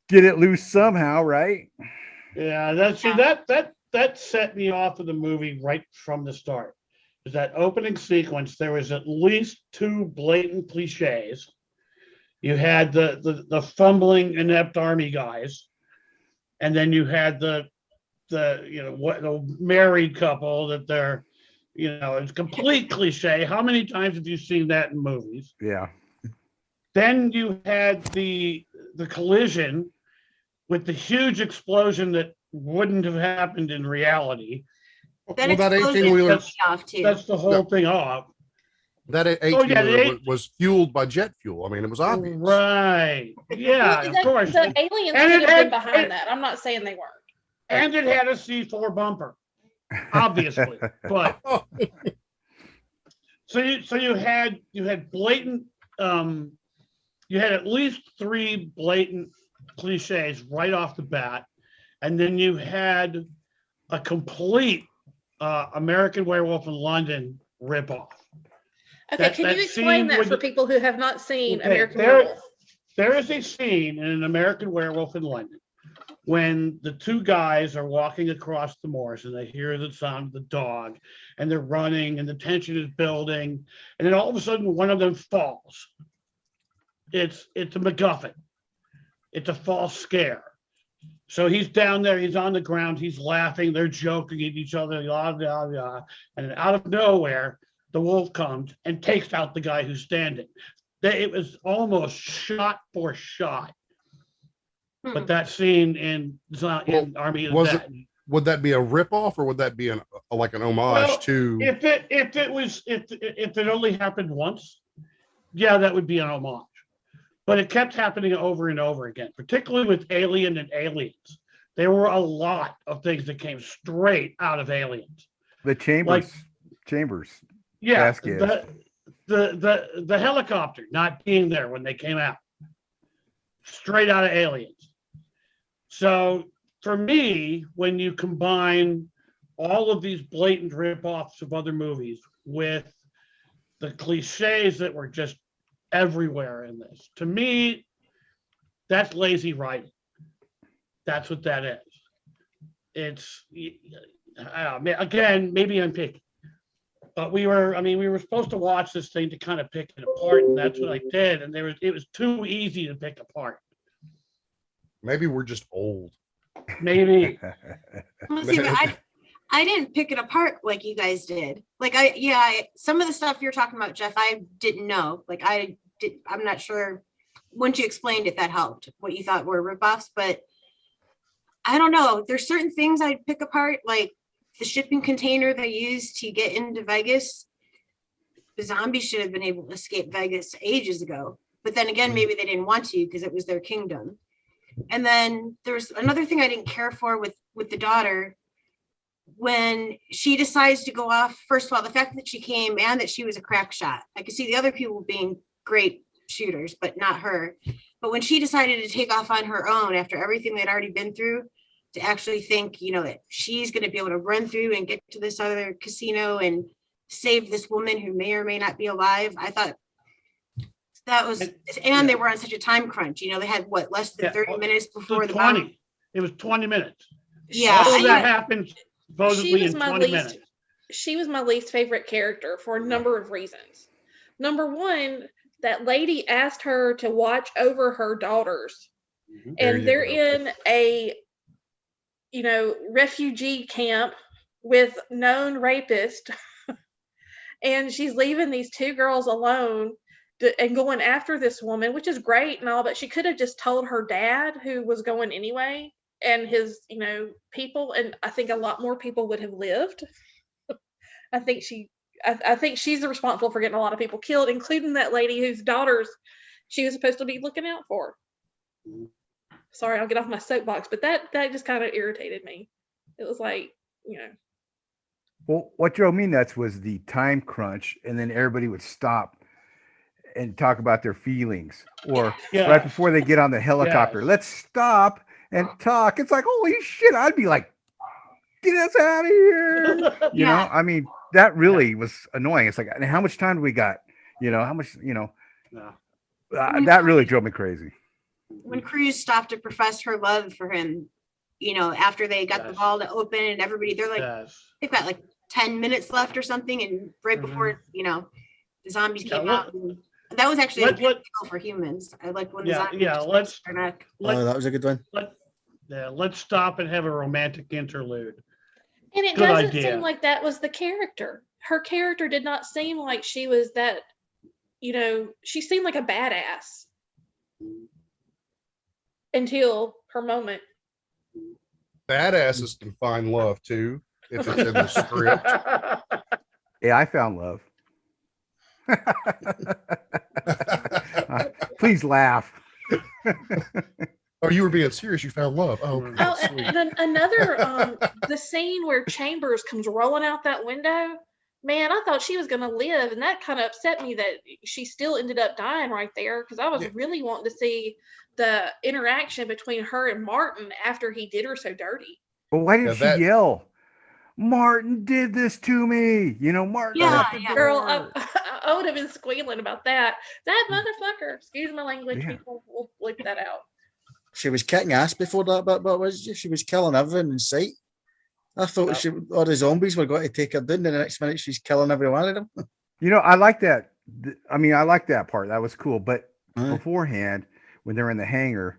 C: get it loose somehow, right?
E: Yeah, that set me off of the movie right from the start. Is that opening sequence? There was at least two blatant cliches. You had the fumbling inept army guys, and then you had the married couple that they're, it's complete cliche. How many times have you seen that in movies?
C: Yeah.
E: Then you had the collision with the huge explosion that wouldn't have happened in reality.
D: That 18-wheeler
E: that's the whole thing off.
A: That 18-wheeler was fueled by jet fuel. I mean, it was obvious.
E: Right. Yeah, of course.
B: The aliens could have been behind that. I'm not saying they weren't.
E: And it had a C4 bumper, obviously. But so you had blatant you had at least three blatant cliches right off the bat, and then you had a complete American Werewolf in London ripoff.
B: Okay, can you explain that for people who have not seen American Werewolf?
E: There is a scene in an American Werewolf in London when the two guys are walking across the moors and they hear the sound of the dog and they're running and the tension is building, and then all of a sudden one of them falls. It's a MacGuffin. It's a false scare. So he's down there, he's on the ground, he's laughing, they're joking at each other, yada, yada, yada. And out of nowhere, the wolf comes and takes out the guy who's standing. It was almost shot for shot. But that scene in Army of the Dead.
A: Would that be a ripoff, or would that be like an homage to?
E: If it only happened once, yeah, that would be an homage. But it kept happening over and over again, particularly with Alien and Aliens. There were a lot of things that came straight out of Aliens.
C: The chambers.
E: Yeah, the helicopter not being there when they came out, straight out of Aliens. So for me, when you combine all of these blatant ripoffs of other movies with the cliches that were just everywhere in this, to me, that's lazy writing. That's what that is. It's, again, maybe I'm picky, but we were supposed to watch this thing to kind of pick it apart, and that's what I did. And it was too easy to pick apart.
A: Maybe we're just old.
E: Maybe.
D: Honestly, but I didn't pick it apart like you guys did. Like some of the stuff you're talking about, Jeff, I didn't know. Like I'm not sure once you explained it, that helped what you thought were ripoffs, but I don't know. There's certain things I'd pick apart, like the shipping container they used to get into Vegas. The zombies should have been able to escape Vegas ages ago. But then again, maybe they didn't want to because it was their kingdom. And then there's another thing I didn't care for with the daughter. When she decides to go off, first of all, the fact that she came and that she was a crack shot. I could see the other people being great shooters, but not her. But when she decided to take off on her own after everything they'd already been through, to actually think, that she's going to be able to run through and get to this other casino and save this woman who may or may not be alive. I thought that was, and they were on such a time crunch. They had less than 30 minutes before the
E: 20.
D: bomb.
E: It was 20 minutes.
D: Yeah.
E: All of that happened supposedly in 20 minutes.
B: She was my least favorite character for a number of reasons. Number one, that lady asked her to watch over her daughters. And they're in a, refugee camp with known rapist. And she's leaving these two girls alone and going after this woman, which is great and all, but she could have just told her dad, who was going anyway, and his, people. And I think a lot more people would have lived. I think she's responsible for getting a lot of people killed, including that lady whose daughters she was supposed to be looking out for. Sorry, I'll get off my soapbox, but that just kind of irritated me. It was like,
C: Well, what drove me nuts was the time crunch, and then everybody would stop and talk about their feelings, or right before they get on the helicopter, let's stop and talk. It's like, holy shit! I'd be like, get us out of here. You know, I mean, that really was annoying. It's like, and how much time do we got? How much? That really drove me crazy.
D: When Cruz stopped to profess her love for him, after they got the ball to open and everybody, they're like, they've got like 10 minutes left or something, and right before the zombies came out. And that was actually a good deal for humans. I like when the zombies their neck.
F: That was a good one.
E: Let's stop and have a romantic interlude.
B: And it doesn't seem like that was the character. Her character did not seem like she was that, she seemed like a badass until her moment.
A: Badasses can find love too, if it's in the script.
C: Yeah, I found love. Please laugh.
A: Oh, you were being serious. You found love. Oh,
B: and another, the scene where Chambers comes rolling out that window. Man, I thought she was going to live, and that kind of upset me that she still ended up dying right there, because I was really wanting to see the interaction between her and Martin after he did her so dirty.
C: Well, why didn't she yell, Martin did this to me? Martin.
B: Girl, I would have been squealing about that. That motherfucker. Excuse my language, people. We'll bleep that out.
F: She was kicking ass before that, but was she was killing everyone in sight. I thought all the zombies were going to take her down, and the next minute she's killing every one of them.
C: I like that. I mean, I like that part. That was cool. But beforehand, when they're in the hangar,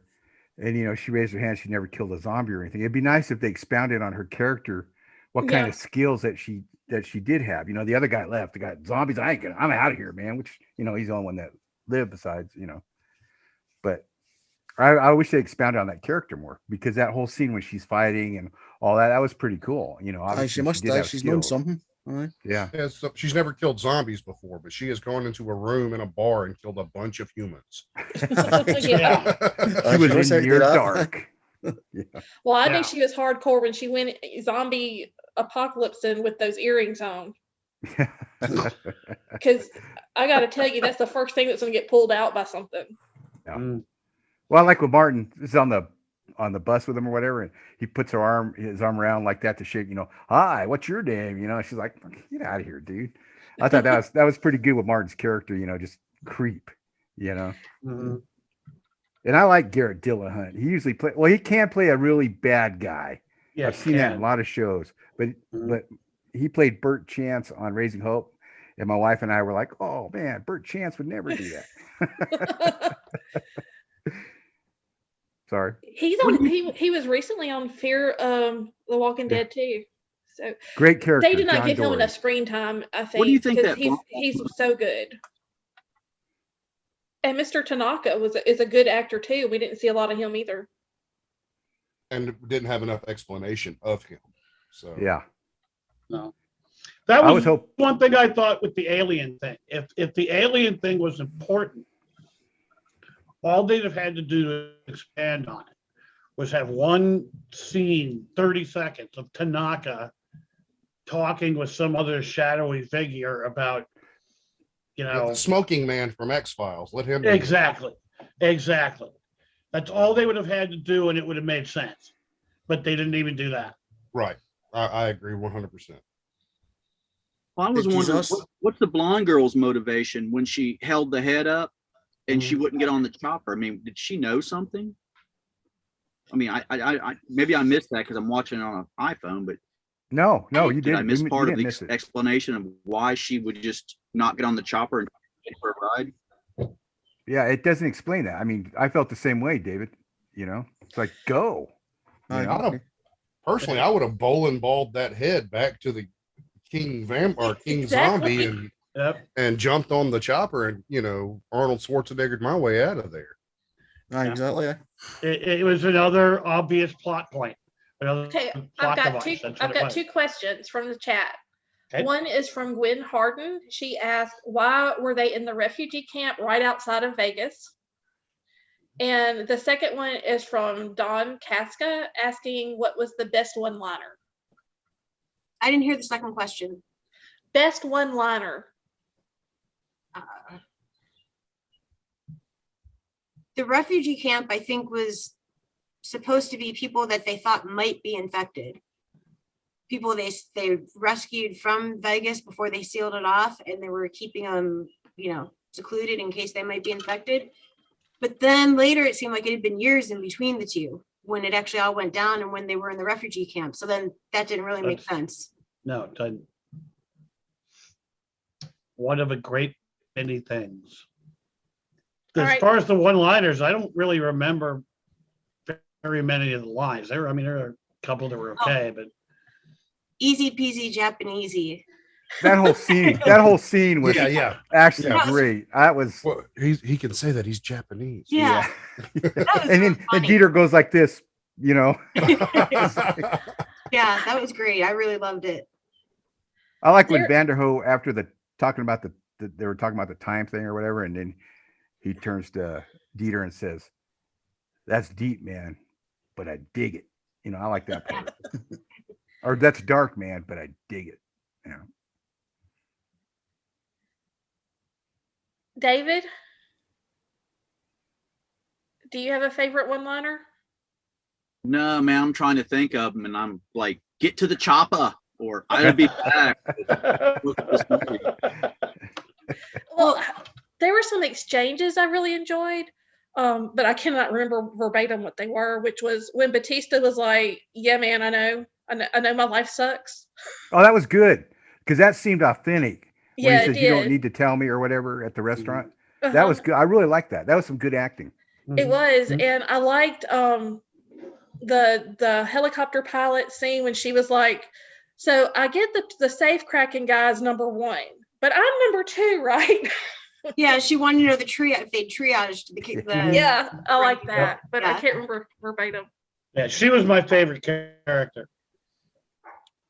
C: and she raised her hand, she never killed a zombie or anything. It'd be nice if they expounded on her character, what kind of skills that she did have. The other guy left. The guy zombies. I'm out of here, man. Which he's the only one that lived besides But I wish they expounded on that character more, because that whole scene when she's fighting and all that was pretty cool.
F: She must have. She's known something.
C: Yeah.
A: So she's never killed zombies before, but she has gone into a room in a bar and killed a bunch of humans.
C: She was in near dark.
B: Well, I think she was hardcore when she went zombie apocalypse with those earrings on. Because I got to tell you, that's the first thing that's going to get pulled out by something.
C: Yeah.
E: Mm.
C: Well, I like when Martin is on the bus with him or whatever, and he puts his arm around like that to shake, hi, what's your name? She's like, get out of here, dude. I thought that was pretty good with Martin's character, just creep,
E: Mhm.
C: And I like Garrett Dillahunt. He usually he can play a really bad guy.
E: Yeah,
C: I've seen that in a lot of shows, but he played Bert Chance on Raising Hope, and my wife and I were like, oh man, Bert Chance would never do that. Sorry.
B: He's on. He was recently on Fear The Walking Dead too. So
C: great character.
B: They did not
C: John
B: give him
C: Dory.
B: enough screen time, I think.
G: What do you think that
B: he's so good. And Mr. Tanaka is a good actor too. We didn't see a lot of him either.
A: And didn't have enough explanation of him. So
C: Yeah.
E: No. That was
C: hope-
E: one thing I thought with the alien thing. If the alien thing was important, all they'd have had to do to expand on it was have one scene, 30 seconds of Tanaka talking with some other shadowy figure about,
A: the smoking man from X-Files. Let him do it.
E: Exactly. That's all they would have had to do, and it would have made sense. But they didn't even do that.
A: Right. I agree 100%.
G: Well, I was
F: Did
G: wondering,
F: Jesus-
G: what's the blonde girl's motivation when she held the head up and she wouldn't get on the chopper? I mean, did she know something? I mean, I maybe I missed that because I'm watching it on an iPhone, but
C: No, you
G: did I
C: didn't.
G: miss
C: You
G: part of
C: didn't
G: the
C: miss it.
G: explanation of why she would just not get on the chopper and take for a ride?
C: Yeah, it doesn't explain that. I mean, I felt the same way, David. It's like go.
F: Aye.
A: I Personally, I would have bowling balled that head back to the King
B: Exactly.
A: Zombie
E: Yep.
A: and jumped on the chopper and Arnold Schwarzeneggered my way out of there.
F: Aye, exactly. Aye.
E: It was another obvious plot point. Another
B: Okay,
E: plot
B: I've got
E: device. That's what
B: I've
E: it
B: got
E: was.
B: 2 questions from the chat.
E: Okay.
B: One is from Gwen Harden. She asked, why were they in the refugee camp right outside of Vegas? And the second one is from Don Casca asking, what was the best one-liner?
D: I didn't hear the second question.
B: Best one-liner.
D: The refugee camp, I think, was supposed to be people that they thought might be infected. People they rescued from Vegas before they sealed it off, and they were keeping them, secluded in case they might be infected. But then later, it seemed like it had been years in between the two when it actually all went down and when they were in the refugee camp. So then that didn't really make sense.
E: No, it doesn't. One of a great many things.
B: All
E: As
B: right.
E: far as the one-liners, I don't really remember very many of the lines. There are a couple that were okay, but
D: Easy peasy Japanesey.
C: That whole scene was
A: Yeah.
C: actually
D: Yeah.
C: great. That was
A: Well, he can say that he's Japanese.
D: Yeah. That was
C: and then
D: funny.
C: Dieter goes like this,
D: Yeah, that was great. I really loved it.
C: I like when
B: There-
C: Vanderhoof, after they were talking about the time thing or whatever, and then he turns to Dieter and says, "That's deep, man, but I dig it." I like that part. Or that's dark, man, but I dig it.
B: David, do you have a favorite one-liner?
G: No, man, I'm trying to think of them, and I'm like, get to the chopper, or I'll be back. Look at this movie.
B: Well, there were some exchanges I really enjoyed, but I cannot remember verbatim what they were, which was when Batista was like, yeah, man, I know my life sucks.
C: Oh, that was good because that seemed authentic. When
B: Yeah,
C: he says
B: it
C: you don't
B: did.
C: need to tell me or whatever at the restaurant. That
B: Uh-huh.
C: was good. I really liked that. That was some good acting.
B: It was,
E: Mhm.
B: and I liked the helicopter pilot scene when she was like, so I get the safe cracking guy's number 1, but I'm number 2, right?
D: Yeah, she wanted to know if they triaged the
B: Yeah, I like that, but I
D: Yeah.
B: can't remember verbatim.
E: Yeah, she was my favorite character.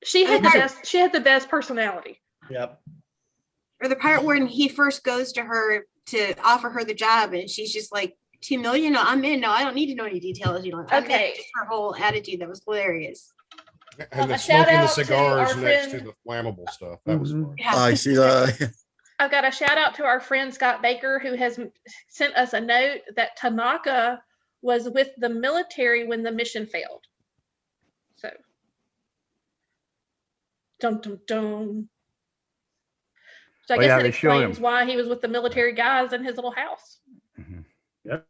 B: She had the
D: Okay.
B: best. She had the best personality.
E: Yep.
D: or the part when he first goes to her to offer her the job and she's just like, 2 million? No, I'm in. No, I don't need to know any details. I'm in.
B: Okay.
D: Just her whole attitude that was hilarious.
A: And
B: A
A: then
B: shout
A: smoking the
B: out to
A: cigars
B: our
A: next to
B: friend-
A: the flammable stuff. That was
E: Mhm.
A: fun.
D: Yeah.
F: I see that.
B: I've got a shout out to our friend Scott Baker, who has sent us a note that Tanaka was with the military when the mission failed. So, dum dum dum. So I guess that explains why he was with the military guys in his little house.
C: Mm-hmm.
E: Yep.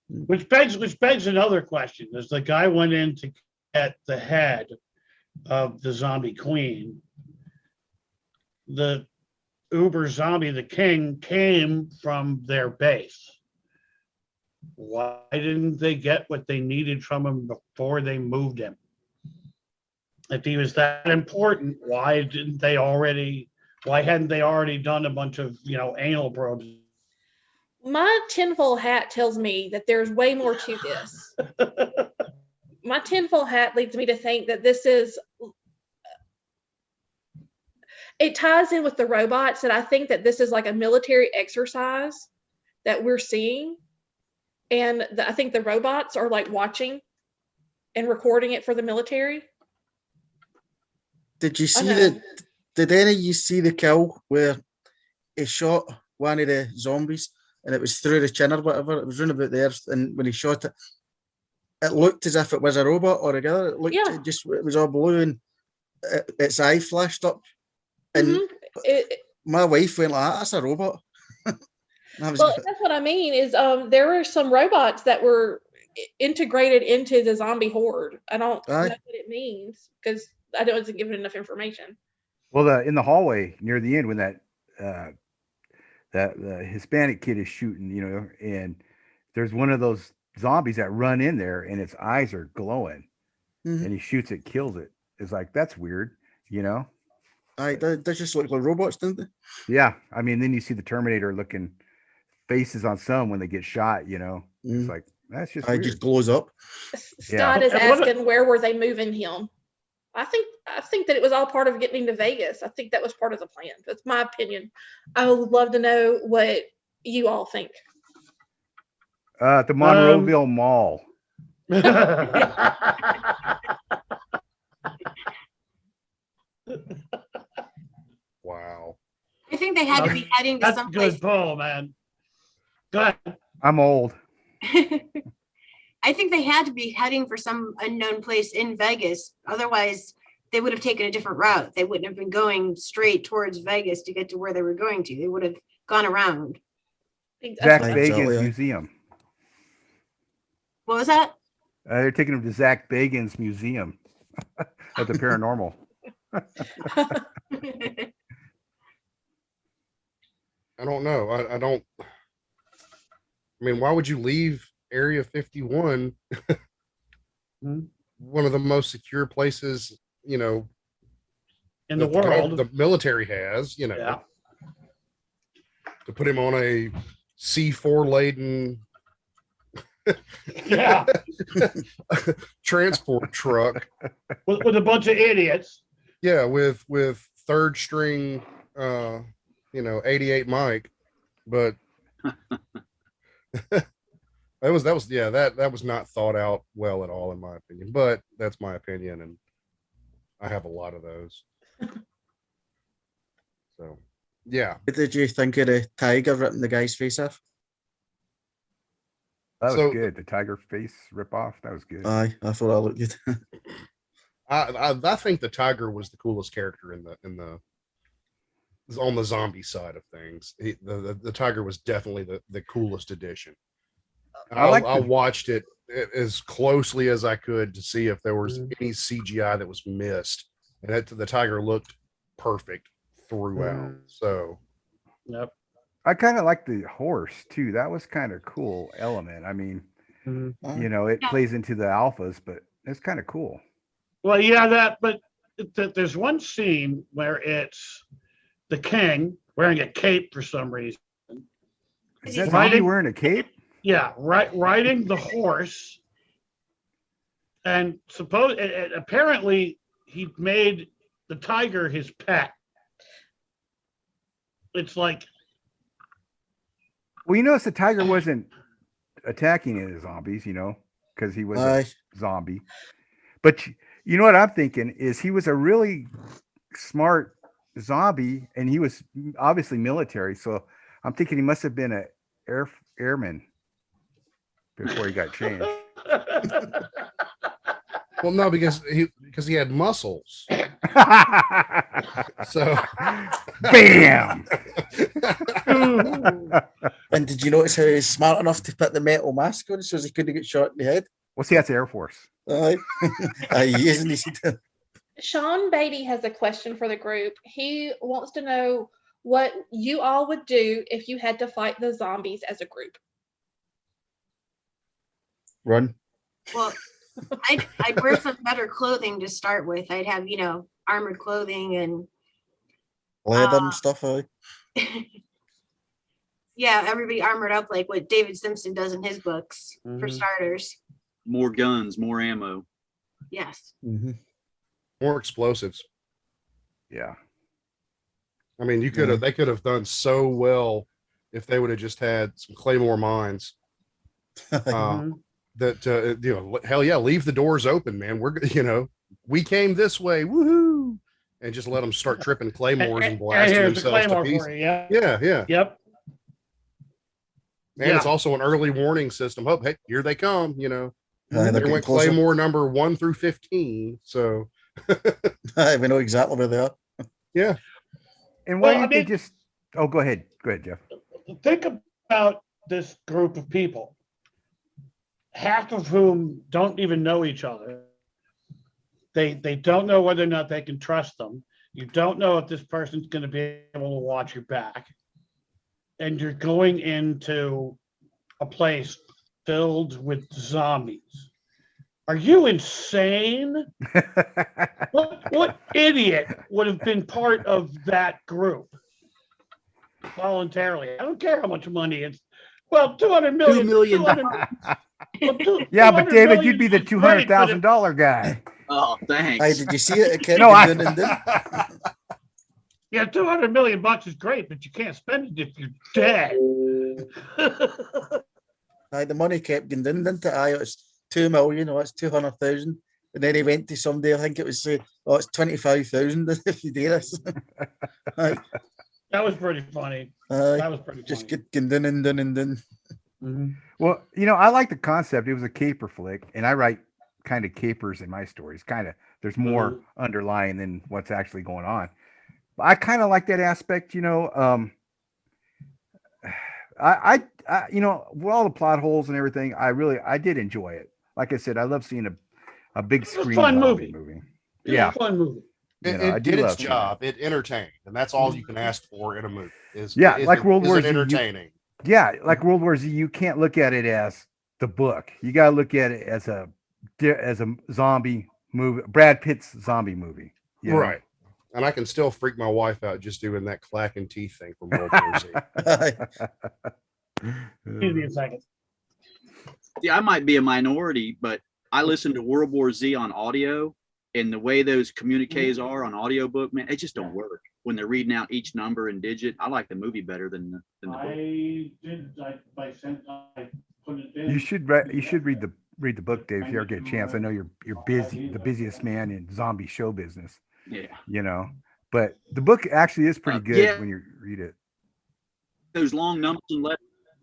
E: Which begs another question. As the guy went in to get the head of the zombie queen, the uber zombie, the king, came from their base. Why didn't they get what they needed from him before they moved him? If he was that important, why hadn't they already done a bunch of, anal probes?
B: My tinfoil hat tells me that there's way more to this. My tinfoil hat leads me to think that it ties in with the robots, that I think that this is like a military exercise that we're seeing. And I think the robots are like watching and recording it for the military.
F: Did you see did any of you see the kill where he shot one of the zombies and it was through the chin or whatever? It was round about there, and when he shot it, it looked as if it was a robot or a girl. It looked it was all blue and its eye flashed up. And my wife went like, "That's a robot."
B: Well, that's what I mean. Is there were some robots that were integrated into the zombie horde. I don't know what it means because I wasn't given enough information.
C: Well, in the hallway near the end, when that Hispanic kid is shooting, and there's one of those zombies that run in there, and its eyes are glowing, and he shoots it, kills it. It's like, that's weird,
F: They just look like robots, don't they?
C: Yeah, I mean, then you see the Terminator looking faces on some when they get shot. It's like, that's just weird.
F: It just glows up.
B: Scott is asking, where were they moving him? I think that it was all part of getting to Vegas. I think that was part of the plan. That's my opinion. I would love to know what you all think.
C: At the Monroeville Mall.
A: Wow.
D: I think they had to be heading to some place.
E: That's a good pull, man. Go ahead.
C: I'm old.
D: I think they had to be heading for some unknown place in Vegas. Otherwise, they would have taken a different route. They wouldn't have been going straight towards Vegas to get to where they were going to. They would have gone around.
C: Zack Bagans Museum.
D: What was that?
C: They're taking them to Zack Bagans Museum at the Paranormal.
A: I don't know. I mean, why would you leave Area 51? One of the most secure places, in
E: the world.
A: The military has, to put him on a C4 laden transport truck
E: with a bunch of idiots.
A: Yeah, with third string 88 mic, but that was not thought out well at all, in my opinion. But that's my opinion, and I have a lot of those. So, yeah.
F: What did you think of the tiger ripping the guy's face off?
C: That was good. The tiger face rip off. That was good.
F: I thought that looked good.
A: I think the tiger was the coolest character on the zombie side of things. The tiger was definitely the coolest addition. I watched it as closely as I could to see if there was any CGI that was missed, and the tiger looked perfect throughout. So,
E: yep.
C: I kind of like the horse too. That was kind of cool element. I mean, it plays into the alphas, but it's kind of cool.
E: Well, yeah, but there's one scene where it's the king wearing a cape for some reason.
C: Is that zombie wearing a cape?
E: Yeah, riding the horse, and apparently he made the tiger his pet. It's like,
C: well, you notice the tiger wasn't attacking any zombies, because he was a zombie. But you know what I'm thinking is he was a really smart zombie, and he was obviously military. So I'm thinking he must have been a airman before he got changed.
A: Well, no, because he had muscles. So,
C: bam.
F: And did you notice how he's smart enough to put the metal mask on so he couldn't get shot in the head?
C: Well, see, that's Air Force.
F: Aye. Aye, he is, and he's
B: Sean Beatty has a question for the group. He wants to know what you all would do if you had to fight the zombies as a group.
F: run.
D: Well, I'd wear some better clothing to start with. I'd have, armored clothing and
F: Leather and stuff. Aye.
D: yeah, everybody armored up like what David Simpson does in his books for starters.
G: More guns, more ammo.
D: Yes.
F: Mm-hmm.
A: More explosives.
C: Yeah.
A: I mean, they could have done so well if they would have just had some Claymore mines. That hell yeah, leave the doors open, man. We came this way, woohoo, and just let them start tripping claymores and blasting themselves to pieces. Yeah.
E: Yep.
A: And it's also an early warning system. Oh, hey, here they come. There went
F: closer.
A: Claymore number 1 through 15. So
F: we know exactly where they are.
A: Yeah.
C: And why did they just? Oh, go ahead, Jeff.
E: Think about this group of people, half of whom don't even know each other. They don't know whether or not they can trust them. You don't know if this person's going to be able to watch your back. And you're going into a place filled with zombies. Are you insane? What idiot would have been part of that group voluntarily? I don't care how much money it's. Well, 200 million.
G: 2 million.
C: Yeah, but David, you'd be the $200,000 guy.
G: Oh, thanks.
F: Hey, did you see it?
E: Yeah, 200 million bucks is great, but you can't spend it if you're dead.
F: The money kept going down, didn't it? Aye, it's 2 million, or it's 200,000. And then he went to somebody, I think it was it's 25,000 if you do this.
E: That was pretty funny.
F: That was pretty just funny. Get done and done and done.
C: Mm-hmm. Well, I like the concept. It was a caper flick, and I write kind of capers in my stories. There's more underlying than what's actually going on. But I kind of like that aspect, with all the plot holes and everything, I did enjoy it. Like I said, I love seeing a big screen
E: fun movie.
C: Yeah,
E: fun movie.
A: It did its job. It entertained, and that's all you can ask for in a movie.
C: Like World War Z.
A: Entertaining.
C: Like World War Z, you can't look at it as the book. You got to look at it as a zombie movie, Brad Pitt's zombie movie.
A: Right. And I can still freak my wife out just doing that clacking teeth thing from World War Z.
E: Give me a second.
G: Yeah, I might be a minority, but I listen to World War Z on audio, and the way those communiques are on audiobook, man, it just don't work when they're reading out each number and digit. I like the movie better than the book.
E: I put it in.
C: You should read the book, Dave, if you ever get a chance. I know you're busy, the busiest man in zombie show business.
G: Yeah.
C: But the book actually is pretty good when you read it.
G: Those long numbers and letters,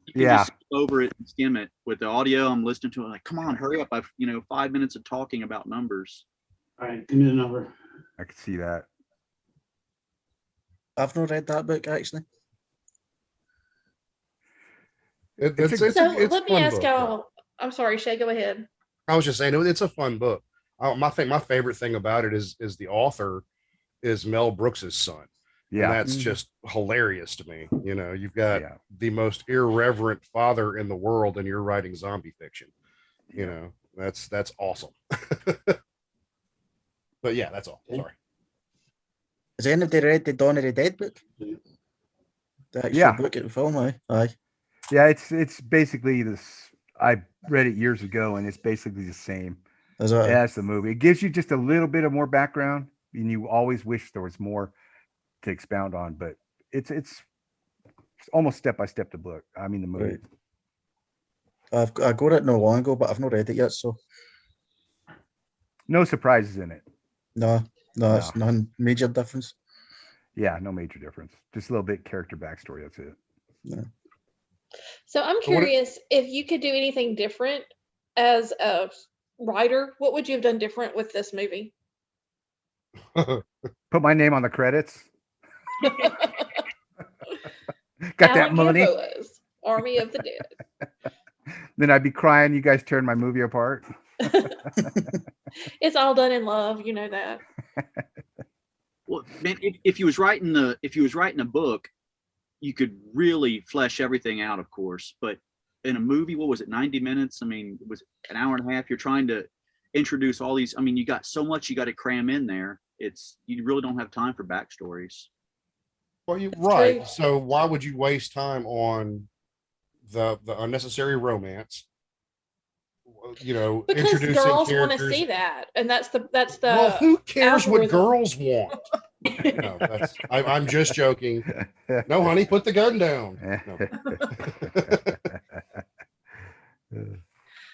G: you can just skip over it and skim it. With the audio, I'm listening to it like, come on, hurry up. I've 5 minutes of talking about numbers.
E: All right, give me the number.
C: I could see that.
F: I've not read that book, actually.
B: Let me ask y'all. I'm sorry, Shay, go ahead.
A: I was just saying, it's a fun book. My favorite thing about it is the author is Mel Brooks's son. Yeah, and that's just hilarious to me. You've got the most irreverent father in the world, and you're writing zombie fiction. That's awesome. But yeah, that's all. Sorry.
F: Has anybody read the Dawn of the Dead book? The actual book at the film, aye.
C: Yeah, it's basically this. I read it years ago, and it's basically the same as the movie. It gives you just a little bit of more background, and you always wish there was more to expound on. But it's almost step by step the book. I mean the movie.
F: Right. I got it no long ago, but I've not read it yet, so
C: no surprises in it.
F: No, it's none major difference.
C: Yeah, no major difference. Just a little bit character backstory. That's it.
F: No.
B: So I'm curious if you could do anything different as a writer, what would you have done different with this movie?
C: Put my name on the credits. Got that money.
B: GAMBOA's Army of the Dead.
C: Then I'd be crying. You guys turned my movie apart.
B: It's all done in love, you know that.
G: Well, man, if he was writing a book, you could really flesh everything out, of course. But in a movie, what was it, 90 minutes? I mean, it was an hour and a half. You're trying to introduce all these. I mean, you got so much you got to cram in there. You really don't have time for backstories.
A: Well, you're
B: That's
A: right.
B: true.
A: So why would you waste time on the unnecessary romance? You know,
B: Because
A: introducing
B: girls want to
A: characters.
B: see that, and that's the
A: Well, who cares what
B: algorithm.
A: girls want? No, I'm just joking. No, honey, put the gun down. No.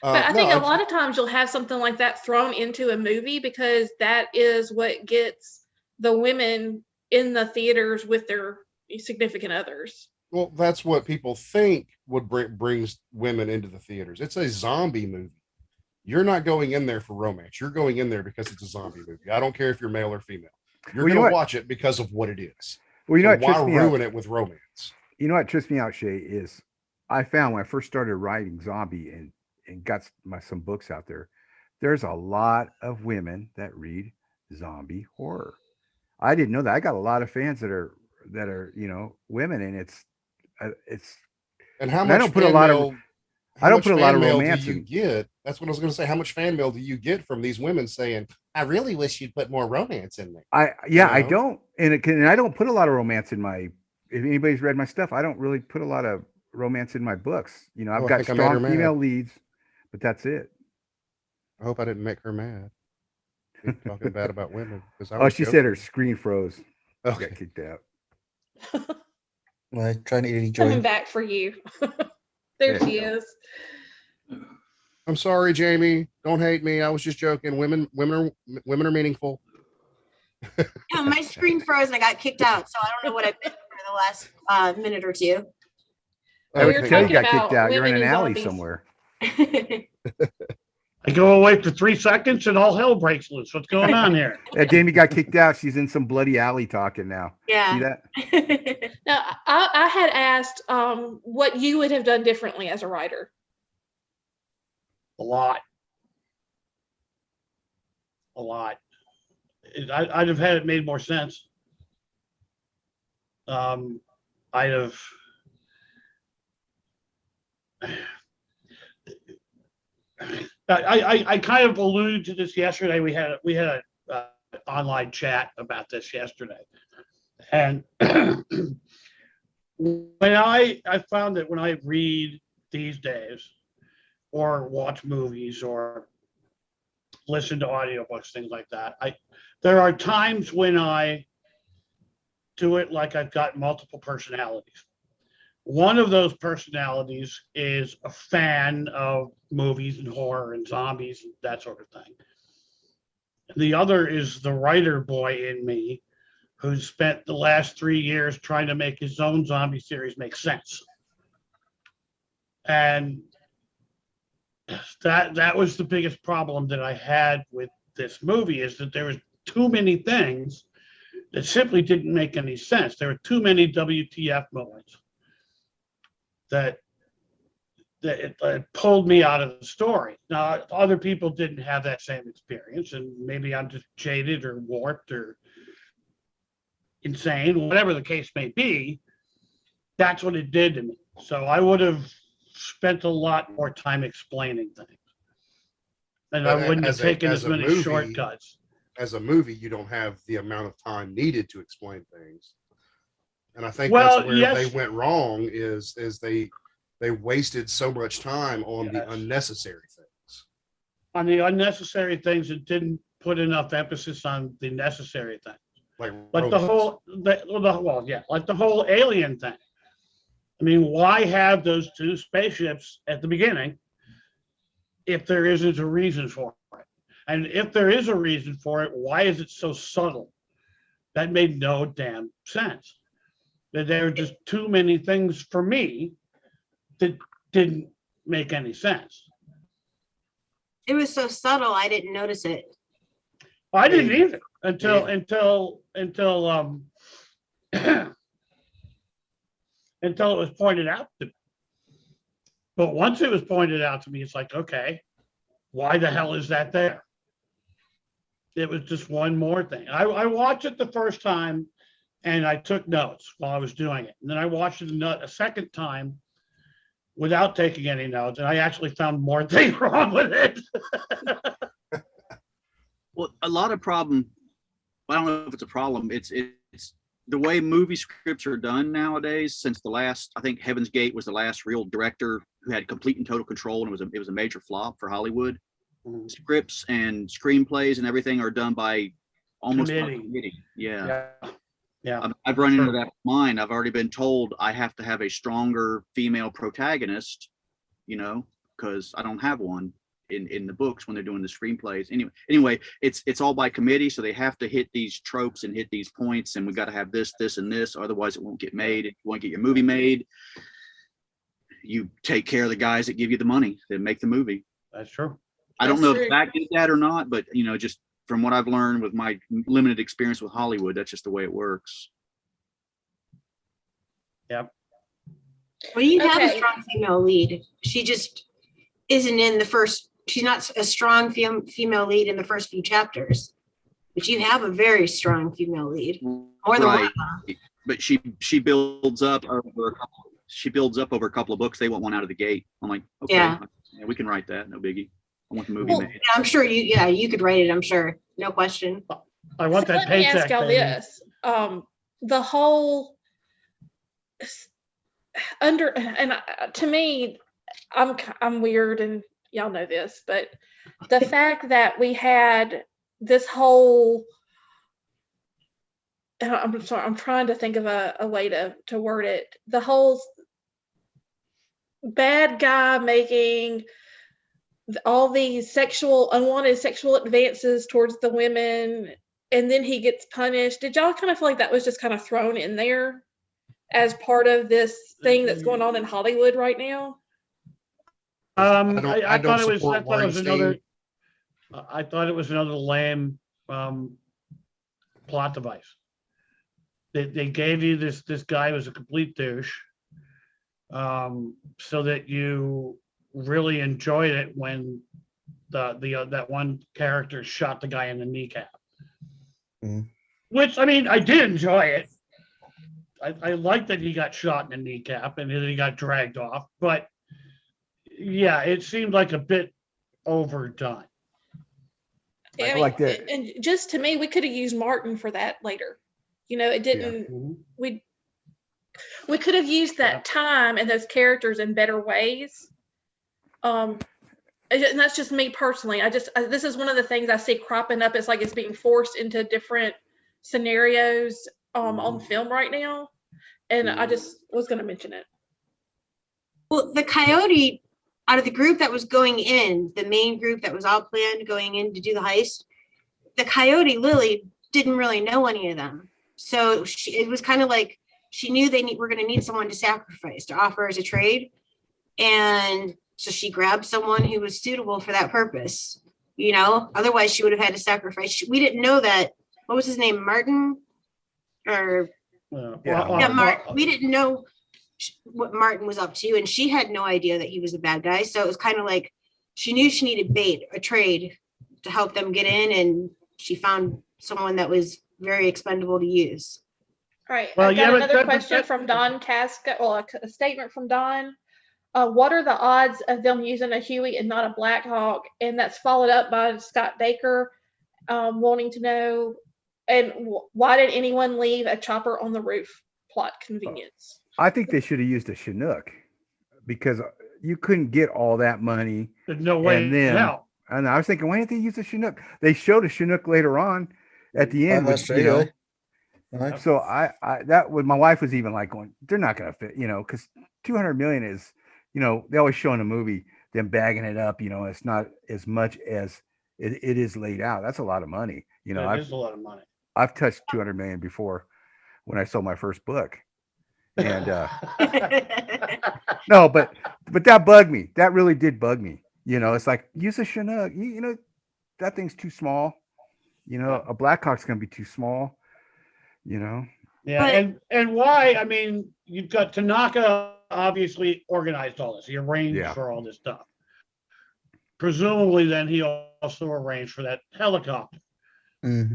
B: But I
A: no,
B: think a lot of times you'll have something like that thrown into a movie because that is what gets the women in the theaters with their significant others.
A: Well, that's what people think would brings women into the theaters. It's a zombie movie. You're not going in there for romance. You're going in there because it's a zombie movie. I don't care if you're male or female. You're
C: Well, you know
A: going to
C: what?
A: watch it because of what it is.
C: Well, you know
A: So
C: what trips
A: why
C: me out?
A: ruin it with romance?
C: You know what trips me out, Shay, is I found when I first started writing zombie and got some books out there, there's a lot of women that read zombie horror. I didn't know that. I got a lot of fans that are women, and it's
A: And how
C: and
A: much
C: I don't put a
A: fan
C: lot
A: mail-
C: of I don't
A: much
C: put a lot
A: fan
C: of
A: mail
C: romance
A: do you
C: in.
A: get? That's what I was going to say. How much fan mail do you get from these women saying, "I really wish you'd put more romance in there"?
C: I
A: know?
C: don't, and I don't put a lot of romance in my. If anybody's read my stuff, I don't really put a lot of romance in my books. You know, I've
A: Oh, I
C: got
A: think I made her
C: strong
A: mad.
C: female leads, but that's it.
A: I hope I didn't make her mad. Keep talking bad about women because I
C: Oh,
A: was
C: she said her
A: joking.
C: screen froze.
A: Okay.
C: Got kicked out.
F: Right, trying to
B: Coming
F: rejoin.
B: back for you. There
C: There
B: she
C: you go.
B: is.
A: I'm sorry, Jamie. Don't hate me. I was just joking. Women are meaningful.
D: Yeah, my screen froze and I got kicked out, so I don't know what I've been for the last minute or two.
C: I would
B: We're
C: tell you
B: talking
C: got kicked
B: about
C: out. You're in
B: women
C: an
B: and
C: alley
B: zombies.
C: somewhere.
E: I go away for 3 seconds and all hell breaks loose. What's going on here?
C: Jamie got kicked out. She's in some bloody alley talking now. See
D: Yeah.
C: that?
B: Now, I had asked what you would have done differently as a writer.
E: A lot. I'd have had it made more sense. I'd have. I kind of alluded to this yesterday. We had a online chat about this yesterday, and when I found that when I read these days, or watch movies, or listen to audiobooks, things like that, there are times when I do it like I've got multiple personalities. One of those personalities is a fan of movies and horror and zombies and that sort of thing. The other is the writer boy in me who spent the last 3 years trying to make his own zombie series make sense. And that was the biggest problem that I had with this movie, is that there was too many things that simply didn't make any sense. There were too many WTF moments that it pulled me out of the story. Now, other people didn't have that same experience, and maybe I'm just jaded or warped or insane, whatever the case may be. That's what it did to me. So I would have spent a lot more time explaining things, and I
A: But
E: wouldn't have
A: as a-
E: taken
A: as
E: as
A: a
E: many
A: movie-
E: shortcuts.
A: As a movie, you don't have the amount of time needed to explain things. And I think
E: Well,
A: that's where
E: yes.
A: they went wrong is they wasted so much time on the
E: Yes.
A: unnecessary things.
E: On the unnecessary things, it didn't put enough emphasis on the necessary things.
A: Like
E: Like the
A: romance.
E: like the whole alien thing. I mean, why have those two spaceships at the beginning if there isn't a reason for it? And if there is a reason for it, why is it so subtle? That made no damn sense. That there were just too many things for me that didn't make any sense.
D: It was so subtle, I didn't notice it.
E: I didn't either until until it was pointed out to me. But once it was pointed out to me, it's like, okay, why the hell is that there? It was just one more thing. I watched it the first time and I took notes while I was doing it. And then I watched it a second time without taking any notes. And I actually found more things wrong with it.
G: Well, a lot of problem, I don't know if it's a problem. It's the way movie scripts are done nowadays. Since the last, I think Heaven's Gate was the last real director who had complete and total control, and it was a major flop for Hollywood. Scripts and screenplays and everything are done by almost committee. Yeah. I've run into that with mine. I've already been told I have to have a stronger female protagonist, because I don't have one in the books when they're doing the screenplays. Anyway, it's all by committee, so they have to hit these tropes and hit these points, and we got to have this, and this, otherwise it won't get made. If you want to get your movie made, you take care of the guys that give you the money that make the movie.
E: That's true.
G: I don't know if Zack did that or not, but just from what I've learned with my limited experience with Hollywood, that's just the way it works.
E: Yep.
D: Well, you have a strong female lead. She just isn't in the first. She's not a strong female lead in the first few chapters, but you have a very strong female lead. More than one.
G: But she builds up over a couple. She builds up over a couple of books. They want one out of the gate. I'm like, okay, yeah, we can write that. No biggie. I want the movie made.
D: Yeah, I'm sure you could write it. I'm sure, no question.
E: I want that paycheck.
B: Let me ask y'all this: the whole to me, I'm weird, and y'all know this, but the fact that we had this whole, I'm sorry, I'm trying to think of a way to word it. The whole bad guy making all these unwanted sexual advances towards the women, and then he gets punished. Did y'all kind of feel like that was just kind of thrown in there as part of this thing that's going on in Hollywood right now?
E: I thought it was another lame plot device. They gave you this guy was a complete douche, so that you really enjoyed it when that one character shot the guy in the kneecap. Which, I mean, I did enjoy it. I like that he got shot in the kneecap and then he got dragged off, but yeah, it seemed like a bit overdone.
B: I mean, like that. And just to me, we could have used Martin for that later. It didn't. Yeah. We could have used that time and those characters in better ways. And that's just me personally. This is one of the things I see cropping up. It's like it's being forced into different scenarios on film right now, and I just was going to mention it.
D: Well, the Coyote, out of the group that was going in, the main group that was all planned going in to do the heist, the Coyote, Lily, didn't really know any of them. So it was kind of like she knew were going to need someone to sacrifice, to offer as a trade. And so she grabbed someone who was suitable for that purpose. Otherwise she would have had to sacrifice. We didn't know that. What was his name? Martin? Or we didn't know what Martin was up to, and she had no idea that he was a bad guy. So it was kind of like she knew she needed bait, a trade, to help them get in, and she found someone that was very expendable to use.
B: All right. Well, I've got another question from Don Casca, a statement from Don. What are the odds of them using a Huey and not a Black Hawk? And that's followed up by Scott Baker wanting to know, and why did anyone leave a chopper on the roof? Plot convenience.
C: I think they should have used a Chinook, because you couldn't get all that money.
E: There's no way.
C: And I was thinking, why didn't they use a Chinook? They showed a Chinook later on at the end. So my wife was even like going, they're not going to fit, because 200 million is, they always show in a movie them bagging it up. It's not as much as it is laid out. That's a lot of money.
E: It is a lot of money.
C: I've touched 200 million before when I sold my first book. And no, but that bugged me. That really did bug me. You know, it's like, use a Chinook. You know, that thing's too small. You know, a Blackhawk's gonna be too small. You know.
E: Yeah, and why? I mean, you've got Tanaka obviously organized all this. He arranged for all this stuff. Presumably, then he also arranged for that helicopter.
F: Mm-hmm.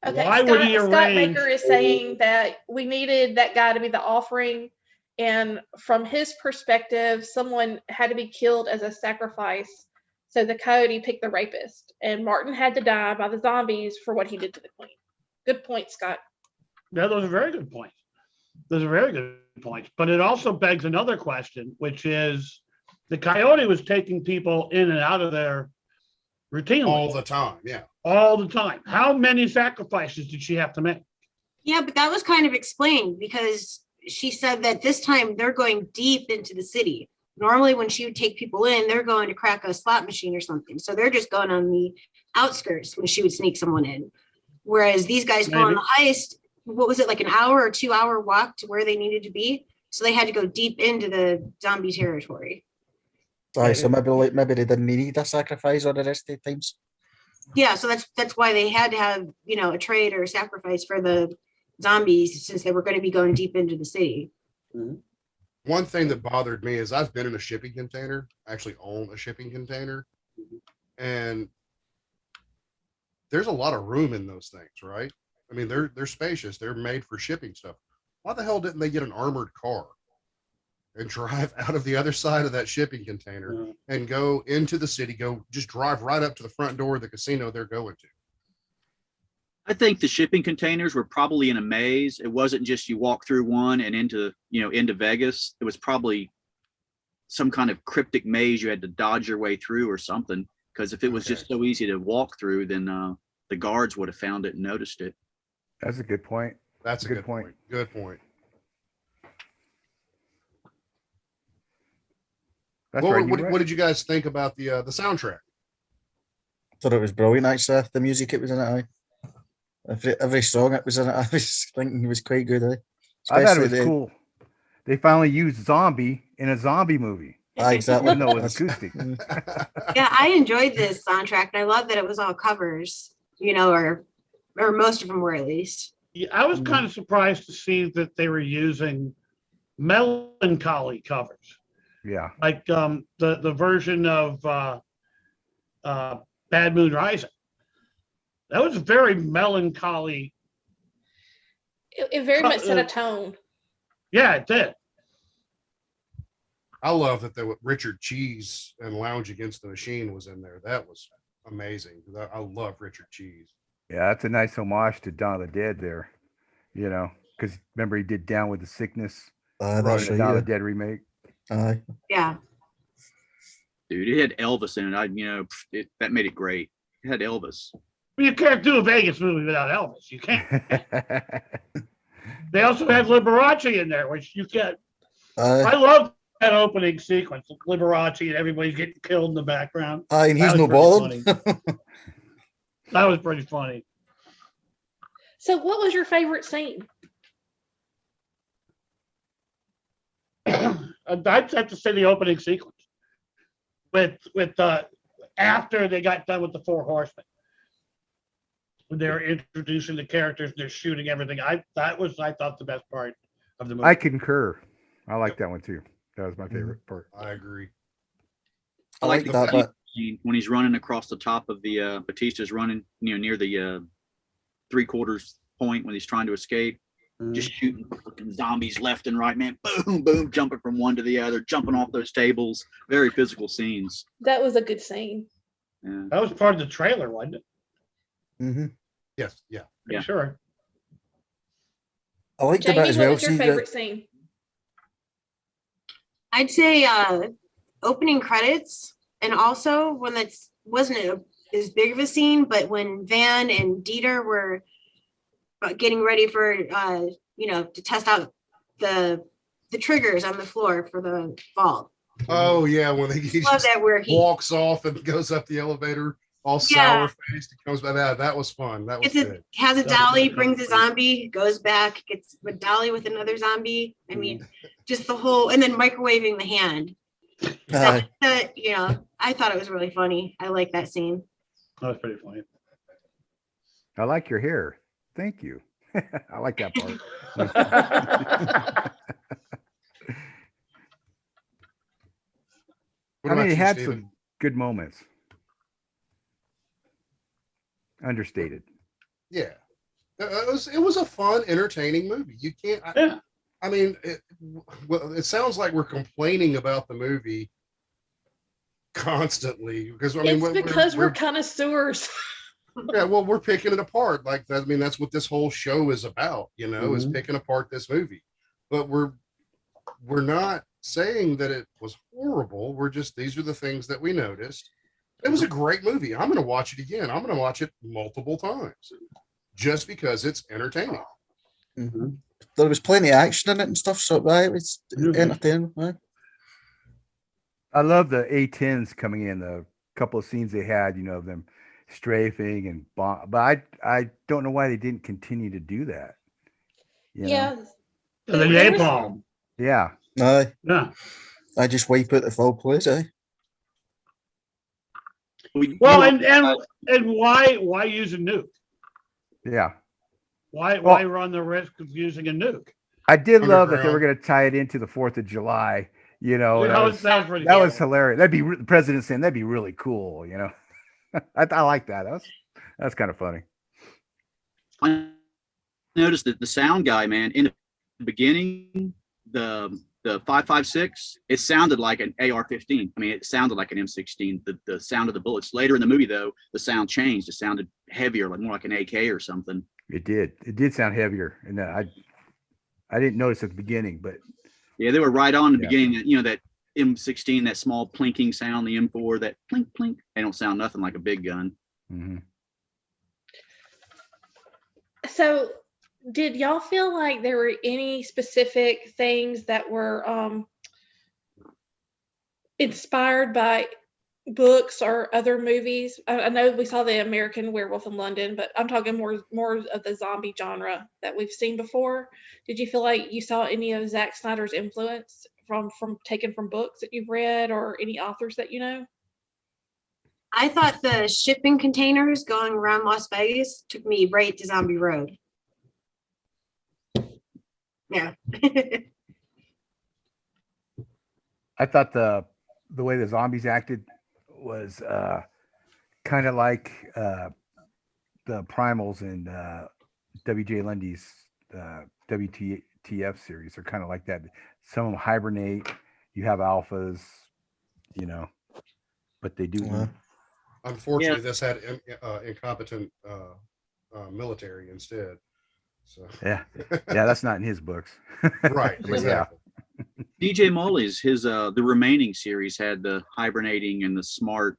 B: Okay,
E: Why would he
B: Scott
E: arrange?
B: Baker is saying that we needed that guy to be the offering, and from his perspective, someone had to be killed as a sacrifice. So the coyote picked the rapist, and Martin had to die by the zombies for what he did to the queen. Good point, Scott.
E: Yeah, those are very good points. Those are very good points. But it also begs another question, which is the coyote was taking people in and out of there routinely.
A: All the time, yeah.
E: All the time. How many sacrifices did she have to make?
D: Yeah, but that was kind of explained because she said that this time they're going deep into the city. Normally when she would take people in, they're going to crack a slot machine or something. So they're just going on the outskirts when she would sneak someone in. Whereas these guys go on the heist, what was it, like an hour or 2 hour walk to where they needed to be? So they had to go deep into the zombie territory.
F: Aye, so maybe they didn't need a sacrifice on the rest of the times.
D: Yeah, so that's why they had to have, you know, a trade or a sacrifice for the zombies since they were going to be going deep into the city.
E: Mm-hmm.
A: One thing that bothered me is I've been in a shipping container, actually own a shipping container, and there's a lot of room in those things, right? I mean, they're spacious. They're made for shipping stuff. Why the hell didn't they get an armored car and drive out of the other side of that shipping container and go into the city, just drive right up to the front door of the casino they're going to?
G: I think the shipping containers were probably in a maze. It wasn't just you walk through one and into Vegas. It was probably some kind of cryptic maze you had to dodge your way through or something. Because if it was just so easy to walk through, then the guards would have found it and noticed it.
C: That's a good point.
A: That's a good point. Good point.
C: That's
A: what did you guys think about the soundtrack?
F: I thought it was brilliant, actually. The music it was in it, every song it was in it, I was thinking it was quite good.
C: I thought it was cool. They finally used zombie in a zombie movie.
F: Exactly.
C: Even though it was acoustic.
D: Yeah, I enjoyed this soundtrack, and I love that it was all covers, you know, or most of them were at least.
E: Yeah, I was kind of surprised to see that they were using melancholy covers.
C: Yeah.
E: Like the version of Bad Moon Rising. That was very melancholy.
B: It very much set a tone.
E: Yeah, it did.
A: I love that Richard Cheese and Lounge Against the Machine was in there. That was amazing. I love Richard Cheese.
C: Yeah, that's a nice homage to Dawn of the Dead there. You know, because remember he did Down with the Sickness,
F: that's
C: the Dawn of the Dead remake.
D: Yeah.
G: Dude, it had Elvis in it. That made it great. It had Elvis.
E: You can't do a Vegas movie without Elvis. You can't. They also had Liberace in there, which you can't. I love that opening sequence of Liberace and everybody's getting killed in the background.
F: And he's no bothered.
E: That was pretty funny.
B: So what was your favorite scene?
E: I'd have to say the opening sequence with after they got done with the Four Horsemen. When they were introducing the characters, they're shooting everything. I thought the best part of the movie.
C: I concur. I like that one too. That was my favorite part.
A: I agree.
G: I like that scene when he's running across the top of the Batista's running, near the 3/4 point when he's trying to escape. Just shooting fucking zombies left and right, man. Boom, boom, jumping from one to the other, jumping off those tables. Very physical scenes.
B: That was a good scene.
E: Yeah. That was part of the trailer, wasn't it?
F: Mm-hmm.
A: Yes, yeah.
E: Pretty sure.
F: I liked that as well.
B: What was your favorite scene?
D: I'd say opening credits, and also when that wasn't as big of a scene, but when Van and Dieter were getting ready for to test out the triggers on the floor for the vault.
A: Oh yeah, when he
D: love that where he
A: walks off and goes up the elevator. all
D: Yeah.
A: sour faced. It comes by that. That was fun. That was
D: It's
A: good.
D: has a
E: That's
D: dolly,
E: good.
D: brings a zombie, goes back, gets a dolly with another zombie. I mean, just the whole, and then microwaving the hand.
F: Aye.
D: That, you know, I thought it was really funny. I like that scene.
E: That was pretty funny.
C: I like your hair. Thank you. I like that part.
A: What
C: I mean,
A: about
C: it
A: you,
C: had
A: Steven?
C: some good moments. Understated.
A: Yeah. It was a fun, entertaining movie. You can't.
E: Yeah.
A: I mean, it sounds like we're complaining about the movie constantly because I mean,
B: It's because we're connoisseurs.
A: yeah, well, we're picking it apart. Like that. I mean, that's what this whole show is about. You know, is
F: Mhm.
A: picking apart this movie. But we're not saying that it was horrible. We're just these are the things that we noticed. It was a great movie. I'm going to watch it again. I'm going to watch it multiple times just because it's entertaining.
F: Mhm. There was plenty of action in it and stuff, so right, it was entertaining. Right?
C: I love the A10s coming in, the couple of scenes they had, you know, of them strafing and bomb. But I don't know why they didn't continue to do that. You
B: Yeah.
C: know?
E: The
B: There was-
E: napalm.
C: Yeah.
F: Aye,
E: Yeah.
F: I just wipe out the full place, eh?
E: Well, and why use a nuke?
C: Yeah.
E: Why
C: Well-
E: run the risk of using a nuke?
C: I did love that they were
A: Underground.
C: going to tie it into the 4th of July. You know,
E: that was pretty
C: that
E: cool.
C: was hilarious. That'd be the president saying that'd be really cool. You know, I like that. That's kind of funny.
G: I noticed that the sound guy, man, in the beginning, the 5.56, it sounded like an AR-15. I mean, it sounded like an M16. The sound of the bullets. Later in the movie, though, the sound changed. It sounded heavier, like more like an AK or something.
C: It did sound heavier, and I didn't notice at the beginning, but
G: Yeah, they were right on the
C: Yeah.
G: beginning. You know, that M16, that small plinking sound, the M4, that plink plink. They don't sound nothing like a big gun.
C: mhm.
B: So, did y'all feel like there were any specific things that were inspired by books or other movies? I know we saw the American Werewolf in London, but I'm talking more of the zombie genre that we've seen before. Did you feel like you saw any of Zack Snyder's influence from taken from books that you've read or any authors that you know?
D: I thought the shipping containers going around Las Vegas took me right to Zombie Road. Yeah.
C: I thought the way the zombies acted was kind of like the primals in W.J. Lundy's WTF series. They're kind of like that. Some of them hibernate. You have alphas, you know, but they do.
F: Yeah.
A: Unfortunately, this had incompetent military instead. So
C: Yeah, that's not in his books.
A: right,
C: But
A: exactly.
G: DJ Molly's the remaining series had the hibernating and the smart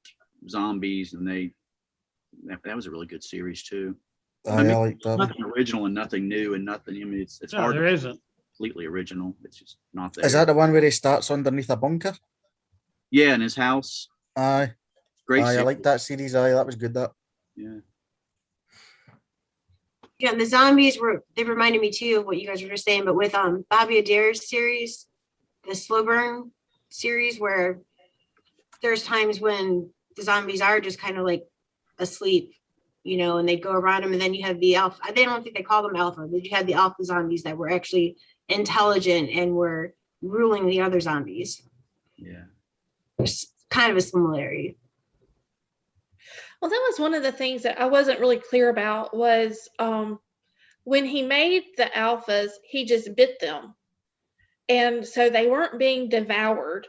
G: zombies, and that was a really good series too.
F: I like that.
G: Nothing original and nothing new and nothing. I mean, it's
E: No,
G: hard
E: there
G: to
E: isn't.
G: completely original. It's just not there.
F: Is that the one where he starts underneath a bunker?
G: Yeah, in his house.
F: Aye,
G: Great.
F: aye, I
G: series.
F: like that series. Aye, that was good. That.
G: Yeah.
D: Yeah, and the zombies they reminded me too of what you guys were just saying, but with Bobby Adair's series, the slow burn series, where there's times when the zombies are just kind of like asleep, you know, and they'd go around them, and then you have the alpha. They don't think they call them alpha, but you had the alpha zombies that were actually intelligent and were ruling the other zombies.
G: Yeah.
D: There's kind of a similarity.
B: Well, that was one of the things that I wasn't really clear about was when he made the alphas, he just bit them. And so they weren't being devoured.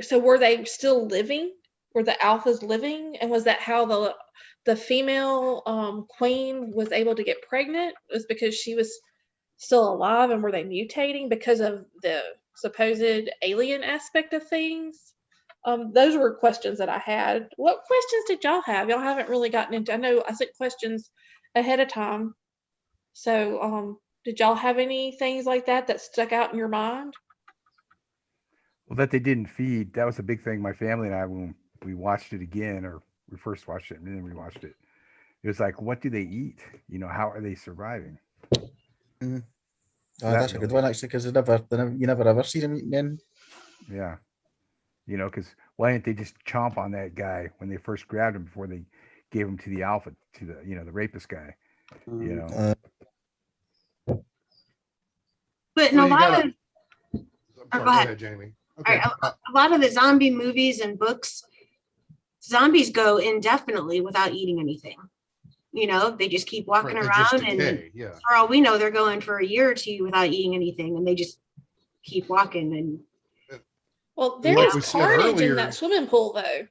B: So were they still living? Were the alphas living? And was that how the female queen was able to get pregnant? Was because she was still alive, and were they mutating because of the supposed alien aspect of things? Those were questions that I had. What questions did y'all have? Y'all haven't really gotten into. I know I sent questions ahead of time. So, did y'all have any things like that stuck out in your mind?
C: Well, that they didn't feed. That was a big thing. My family and I, when we watched it again, or we first watched it and then we watched it. It was like, what do they eat? You know, how are they surviving?
F: Oh,
C: That
F: that's a good
C: really-
F: one actually, because you never ever see them eating then.
C: Yeah. You know, because why didn't they just chomp on that guy when they first grabbed him before they gave him to the alpha, to the, you know, the rapist guy? You know,
D: But in
A: Well,
D: a
A: you
D: lot
A: gotta-
D: of
A: I'm sorry,
D: go
A: go
D: ahead.
A: ahead, Jamie.
D: all
A: Okay.
D: right, a lot of the zombie movies and books, zombies go indefinitely without eating anything. You know, they just keep walking
A: Right, they just
D: around, and
A: decay, yeah.
D: for all we know, they're going for a year or two without eating anything, and they just keep walking. And
B: Well, there
A: Like we
B: was
A: said
B: carnage
A: earlier-
B: in that swimming pool, though.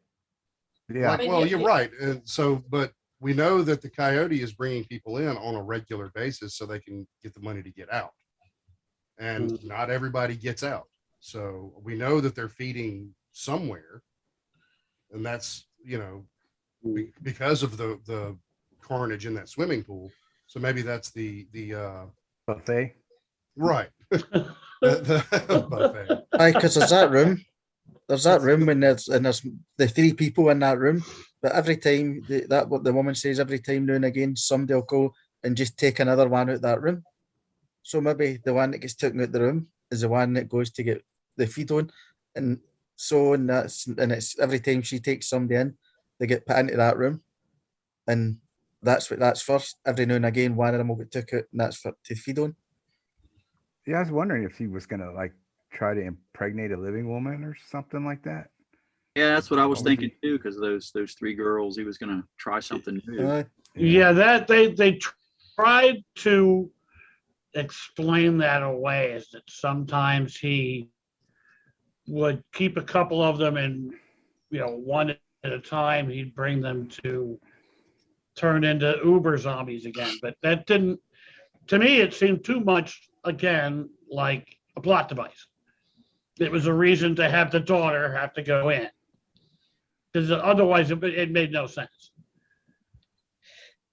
C: yeah.
A: Like, well, you're right. And so, but we know that the coyote is bringing people in on a regular basis so they can get the money to get out. And not everybody gets out. So we know that they're feeding somewhere. And that's, you know, because of the carnage in that swimming pool. So maybe that's the
C: Buffet.
A: right. the buffet.
F: Aye, because there's that room. There's that room when there's the three people in that room. But every time that what the woman says, every time now and again, somebody will go and just take another one out that room. So maybe the one that gets taken out the room is the one that goes to get the feed on, and so and it's every time she takes somebody in, they get put into that room, and that's what that's first. Every now and again, one of them will get took out, and that's for to feed on.
C: Yeah, I was wondering if he was gonna like try to impregnate a living woman or something like that.
G: Yeah, that's what I was
C: What was
G: thinking too, because those three girls, he was gonna try something new.
F: Aye.
E: Yeah, that they tried to explain that away, is that sometimes he would keep a couple of them, and you know, one at a time he'd bring them to turn into uber zombies again. But that didn't, to me, it seemed too much again like a plot device. It was a reason to have the daughter have to go in, because otherwise it made no sense.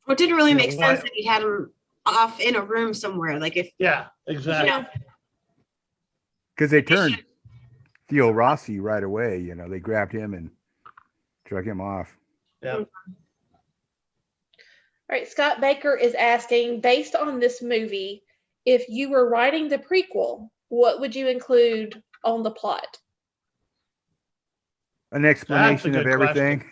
D: it didn't really
E: Yeah,
D: make
E: why-
D: sense that he had them off in a room somewhere. Like if
E: Yeah, exactly.
B: Yeah.
C: Because they turned Theo Rossi right away. You know, they grabbed him and drug him off.
E: Yeah.
B: All right, Scott Baker is asking, based on this movie, if you were writing the prequel, what would you include on the plot?
C: An explanation of
E: good
C: everything.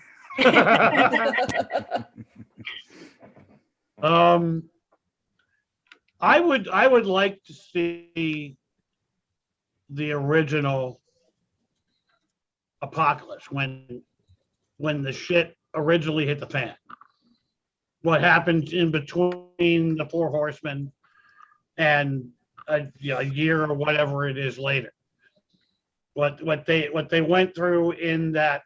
E: I would like to see the original Apocalypse when the shit originally hit the fan. What happened in between the Four Horsemen and a year or whatever it is later. What they went through in that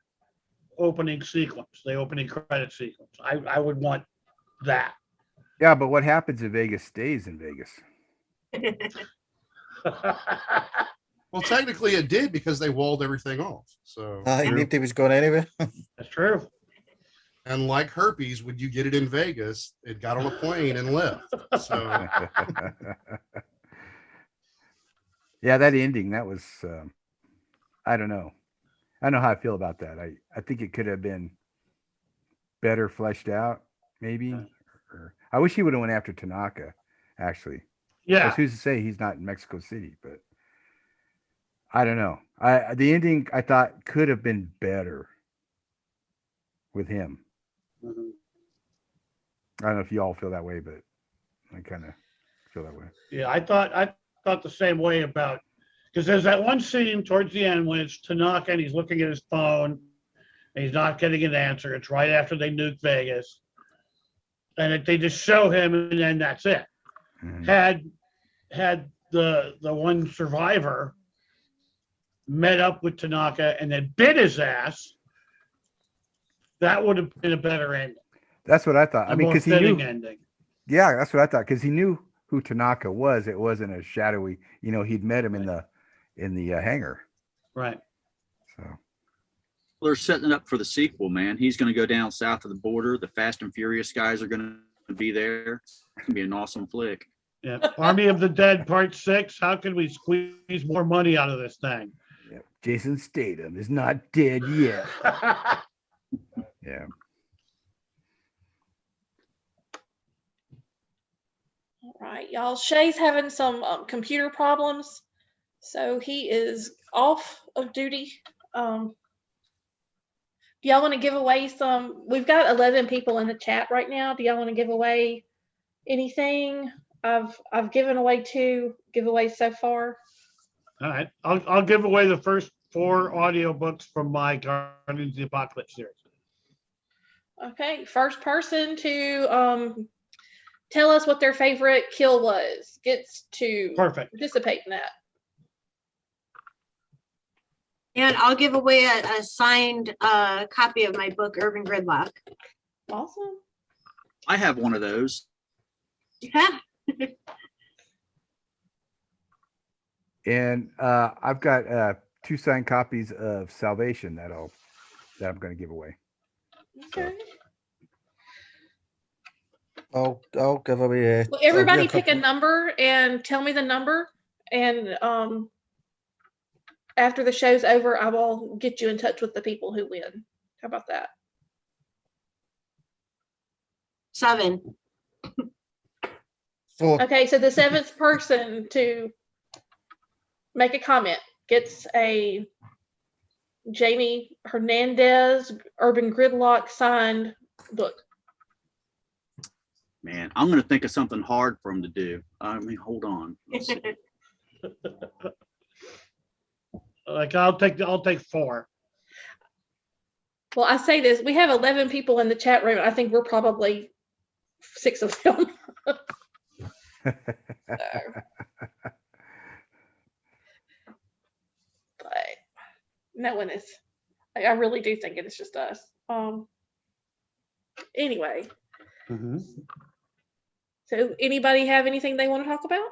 E: opening sequence, the opening credit sequence. I would want that.
C: Yeah, but what happens in Vegas stays in Vegas.
A: Well, technically it did because they walled everything off. So
F: Aye, nobody was going anywhere.
E: That's true.
A: and like herpes, when you get it in Vegas, it got on a plane and left. So
C: Yeah, that ending, that was, I don't know. I don't know how I feel about that. I think it could have been better fleshed out, maybe. Or, I wish he would have went after Tanaka, actually.
E: Yeah.
C: Because who's to say he's not in Mexico City? But I don't know. The ending I thought could have been better with him.
E: Mhm.
C: I don't know if you all feel that way, but I kind of feel that way.
E: Yeah, I thought the same way about, because there's that one scene towards the end when it's Tanaka and he's looking at his phone and he's not getting an answer. It's right after they nuke Vegas, and they just show him and then that's it.
C: Mhm.
E: Had the one survivor met up with Tanaka and then bit his ass, that would have been a better ending.
C: That's what I thought. I
E: A
C: mean,
E: more
C: because he
E: fitting
C: knew.
E: ending.
C: Yeah, that's what I thought. Because he knew who Tanaka was. It wasn't a shadowy. You know, he'd met him in the hangar.
E: Right.
C: So
G: They're setting it up for the sequel, man. He's going to go down south of the border. The Fast and Furious guys are going to be there. It's going to be an awesome flick.
E: Yeah. Army of the Dead Part 6. How can we squeeze more money out of this thing?
C: yeah. Jason Statham is not dead yet. Yeah.
B: All right, y'all. Shay's having some computer problems, so he is off of duty. Do y'all want to give away some? We've got 11 people in the chat right now. Do y'all want to give away anything? I've given away 2 giveaways so far.
E: All right, I'll give away the first 4 audiobooks from my Guardians of the Apocalypse series.
B: Okay, first person to tell us what their favorite kill was gets to participate in that.
D: And I'll give away a signed copy of my book, Urban Gridlock.
B: Awesome.
G: I have one of those.
D: Yeah.
C: And I've got 2 signed copies of Salvation that I'm going to give away.
B: Okay.
F: I'll give away.
B: Well, everybody pick a number and tell me the number, and after the show's over, I will get you in touch with the people who win. How about that?
D: 7.
F: 4.
B: Okay, so the 7th person to make a comment gets a JAIME Hernandez Urban Gridlock signed book.
G: Man, I'm going to think of something hard for him to do. I mean, hold on. Let's see.
E: Like I'll take 4.
B: Well, I say this, we have 11 people in the chat room. I think we're probably 6 of them. So, but no one is. I really do think it is just us. Anyway.
E: Mm-hmm.
B: So anybody have anything they want to talk about?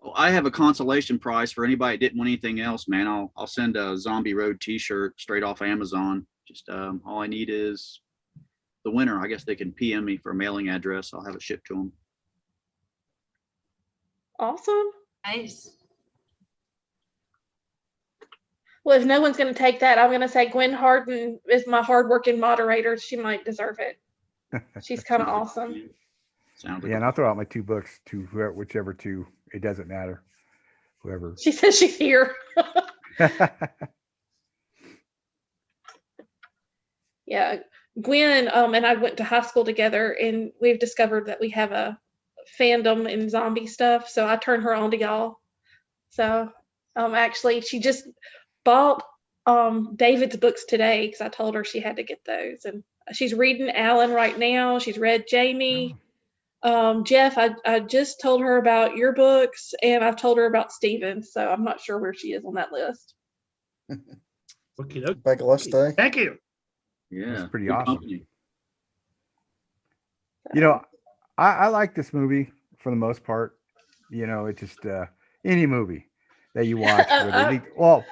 G: Well, I have a consolation prize for anybody that didn't want anything else, man. I'll send a Zombie Road t-shirt straight off Amazon. Just all I need is the winner. I guess they can PM me for a mailing address. I'll have it shipped to them.
B: Awesome.
D: Nice.
B: Well, if no one's going to take that, I'm going to say Gwen Harden is my hardworking moderator. She might deserve it. She's kind of awesome.
G: Sounds like
C: Yeah, and I'll throw out my 2 books to whichever 2. It doesn't matter. Whoever.
B: She says she's here. Yeah, Gwen and I went to high school together, and we've discovered that we have a fandom in zombie stuff. So I turned her on to y'all. So actually, she just bought David's books today because I told her she had to get those, and she's reading Alan right now. She's read JAIME. Jeff, I just told her about your books, and I've told her about Steven, so I'm not sure where she is on that list.
E: Okay,
F: Big list, eh?
E: thank you.
G: Yeah,
C: That's pretty
G: good
C: awesome.
G: company.
C: You know, I like this movie for the most part. You know, it just any movie that you watch where they leave, well,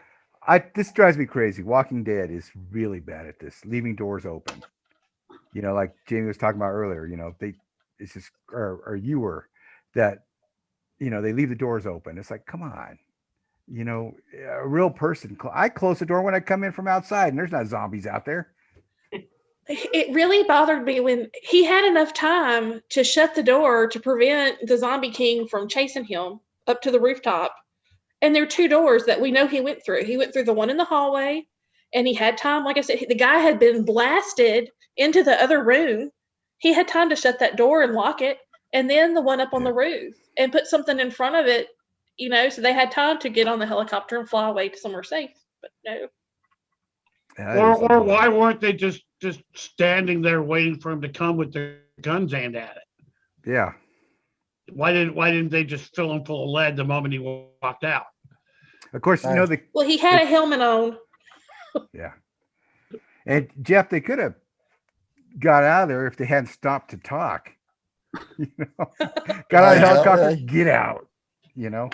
C: this drives me crazy. Walking Dead is really bad at this, leaving doors open. You know, like Jamie was talking about earlier, you know, it's just or you were that, you know, they leave the doors open. It's like, come on. You know, a real person. I close the door when I come in from outside, and there's not zombies out there.
B: It really bothered me when he had enough time to shut the door to prevent the Zombie King from chasing him up to the rooftop. And there are 2 doors that we know he went through. He went through the one in the hallway, and he had time. Like I said, the guy had been blasted into the other room. He had time to shut that door and lock it. And then the one up on the roof and put something in front of it, you know, so they had time to get on the helicopter and fly away to somewhere safe. But no.
E: Or why weren't they just standing there waiting for him to come with their guns aimed at it?
C: Yeah.
E: Why didn't they just fill him full of lead the moment he walked out?
C: Of course, you know
B: Well, he had a helmet on.
C: Yeah. And Jeff, they could have got out of there if they hadn't stopped to talk. You know, got out of the helicopter, get out. You know,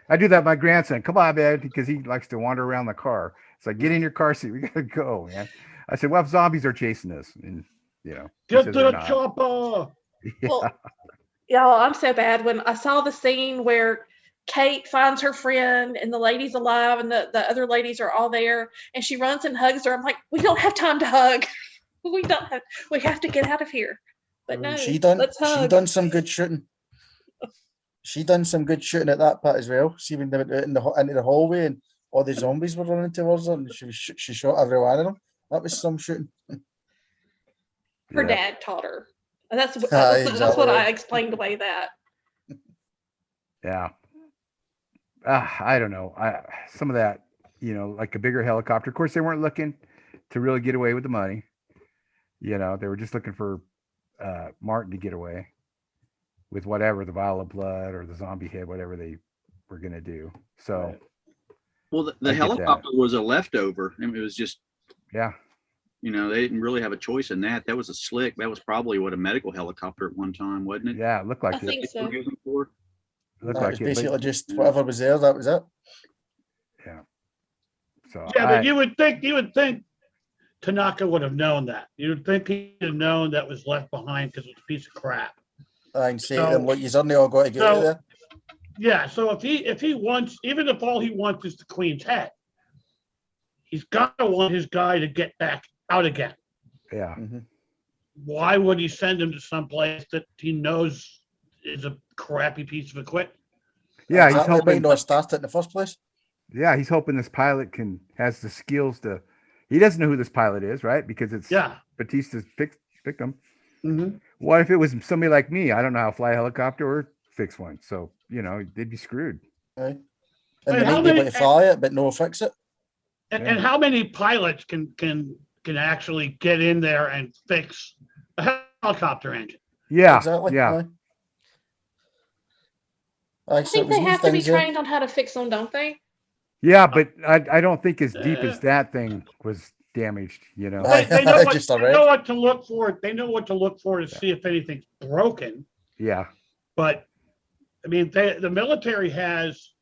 C: I do that with my grandson. Come on, man, because he likes to wander around the car. It's like, get in your car seat. We gotta go, man. I said, well, if zombies are chasing us, and you know,
E: get to the chopper.
C: Yeah.
B: Well, y'all, I'm so bad. When I saw the scene where Kate finds her friend and the lady's alive and the other ladies are all there and she runs and hugs her. I'm like, we don't have time to hug. We have to get out of here. But no, let's hug.
F: She done some good shooting. She done some good shooting at that part as well. See when they went out into the hallway and all the zombies were running towards her and she shot every one of them. That was some shooting.
B: Her dad taught her. And that's what I explained away that.
C: Yeah. I don't know. Some of that, like a bigger helicopter. Of course, they weren't looking to really get away with the money. They were just looking for Martin to get away with whatever, the vial of blood or the zombie head, whatever they were going to do. So,
G: well, the helicopter was a leftover. I mean, it was just,
C: yeah.
G: They didn't really have a choice in that. That was a slick. That was probably what a medical helicopter at one time, wasn't it?
C: Yeah, it looked like
B: I think so.
C: Looked
F: like it was basically just whatever was there. That was it.
C: Yeah. So
E: but you would think Tanaka would have known that. You would think he'd have known that was left behind because it's a piece of crap.
F: I'm saying, look, you suddenly all got to get out of there.
E: Yeah. So if he wants, even if all he wants is the Queen's head, he's got to want his guy to get back out again.
C: Yeah.
F: Mm-hmm.
E: Why would he send him to someplace that he knows is a crappy piece of equipment?
C: Yeah, he's hoping
F: not start it in the first place.
C: Yeah, he's hoping this pilot has the skills to. He doesn't know who this pilot is, right? Because it's Batista's victim.
E: Mm-hmm.
C: What if it was somebody like me? I don't know how to fly a helicopter or fix one, so they'd be screwed.
F: Right. And they might be able to fly it, but no fix it.
E: And how many pilots can actually get in there and fix a helicopter engine?
C: Yeah,
F: exactly.
C: Yeah.
B: I think they have to be trained on how to fix them, don't they?
C: Yeah, but I don't think as deep as that thing was damaged.
E: They know what to look for. They know what to look for to see if anything's broken.
C: Yeah.
E: But I mean, the military has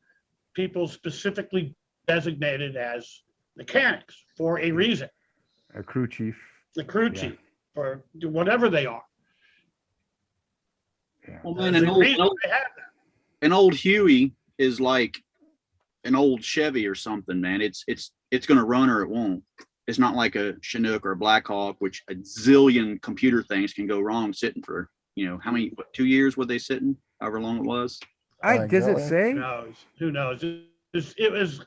E: people specifically designated as mechanics for a reason.
C: A crew chief.
E: The crew chief, or whatever they are.
C: Yeah.
G: Well, man, an old Huey is like an old Chevy or something, man. It's going to run or it won't. It's not like a Chinook or a Black Hawk, which a zillion computer things can go wrong sitting for, how many, 2 years were they sitting? However long it was.
C: Does it say?
E: Who knows? It was,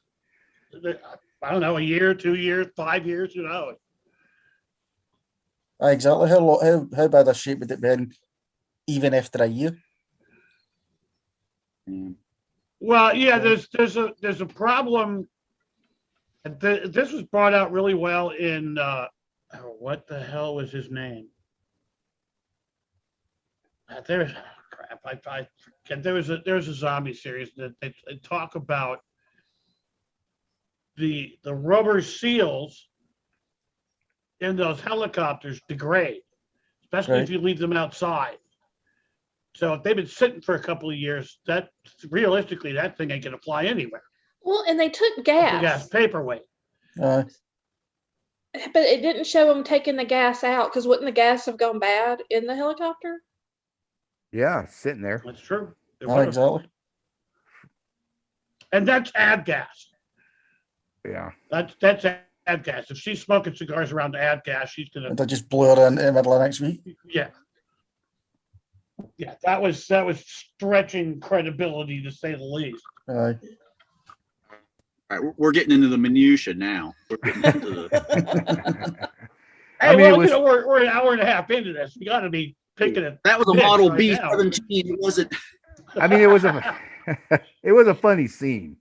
E: I don't know, a year, 2 years, 5 years, who knows?
F: Exactly. How bad a shape would it be even after a year?
E: Well, yeah, there's a problem. This was brought out really well in what the hell was his name? There's crap. I forget. There's a zombie series that they talk about the rubber seals in those helicopters degrade, especially if you leave them outside. So if they've been sitting for a couple of years, that realistically that thing ain't gonna fly anywhere.
B: Well, and they took gas.
E: Paperweight.
B: But it didn't show them taking the gas out, because wouldn't the gas have gone bad in the helicopter?
C: Yeah, sitting there.
E: That's true.
F: Exactly.
E: And that's ab gas.
C: Yeah.
E: That's ab gas. If she's smoking cigars around the ab gas, she's gonna.
F: They'll just blow her in the middle of next week.
E: Yeah. Yeah, that was stretching credibility to say the least.
G: All right, we're getting into the minutia now. We're getting into the.
E: Hey, we're an hour and a half into this. We got to be picking it.
G: That was a Model B-17. It wasn't.
C: I mean, it was a funny scene.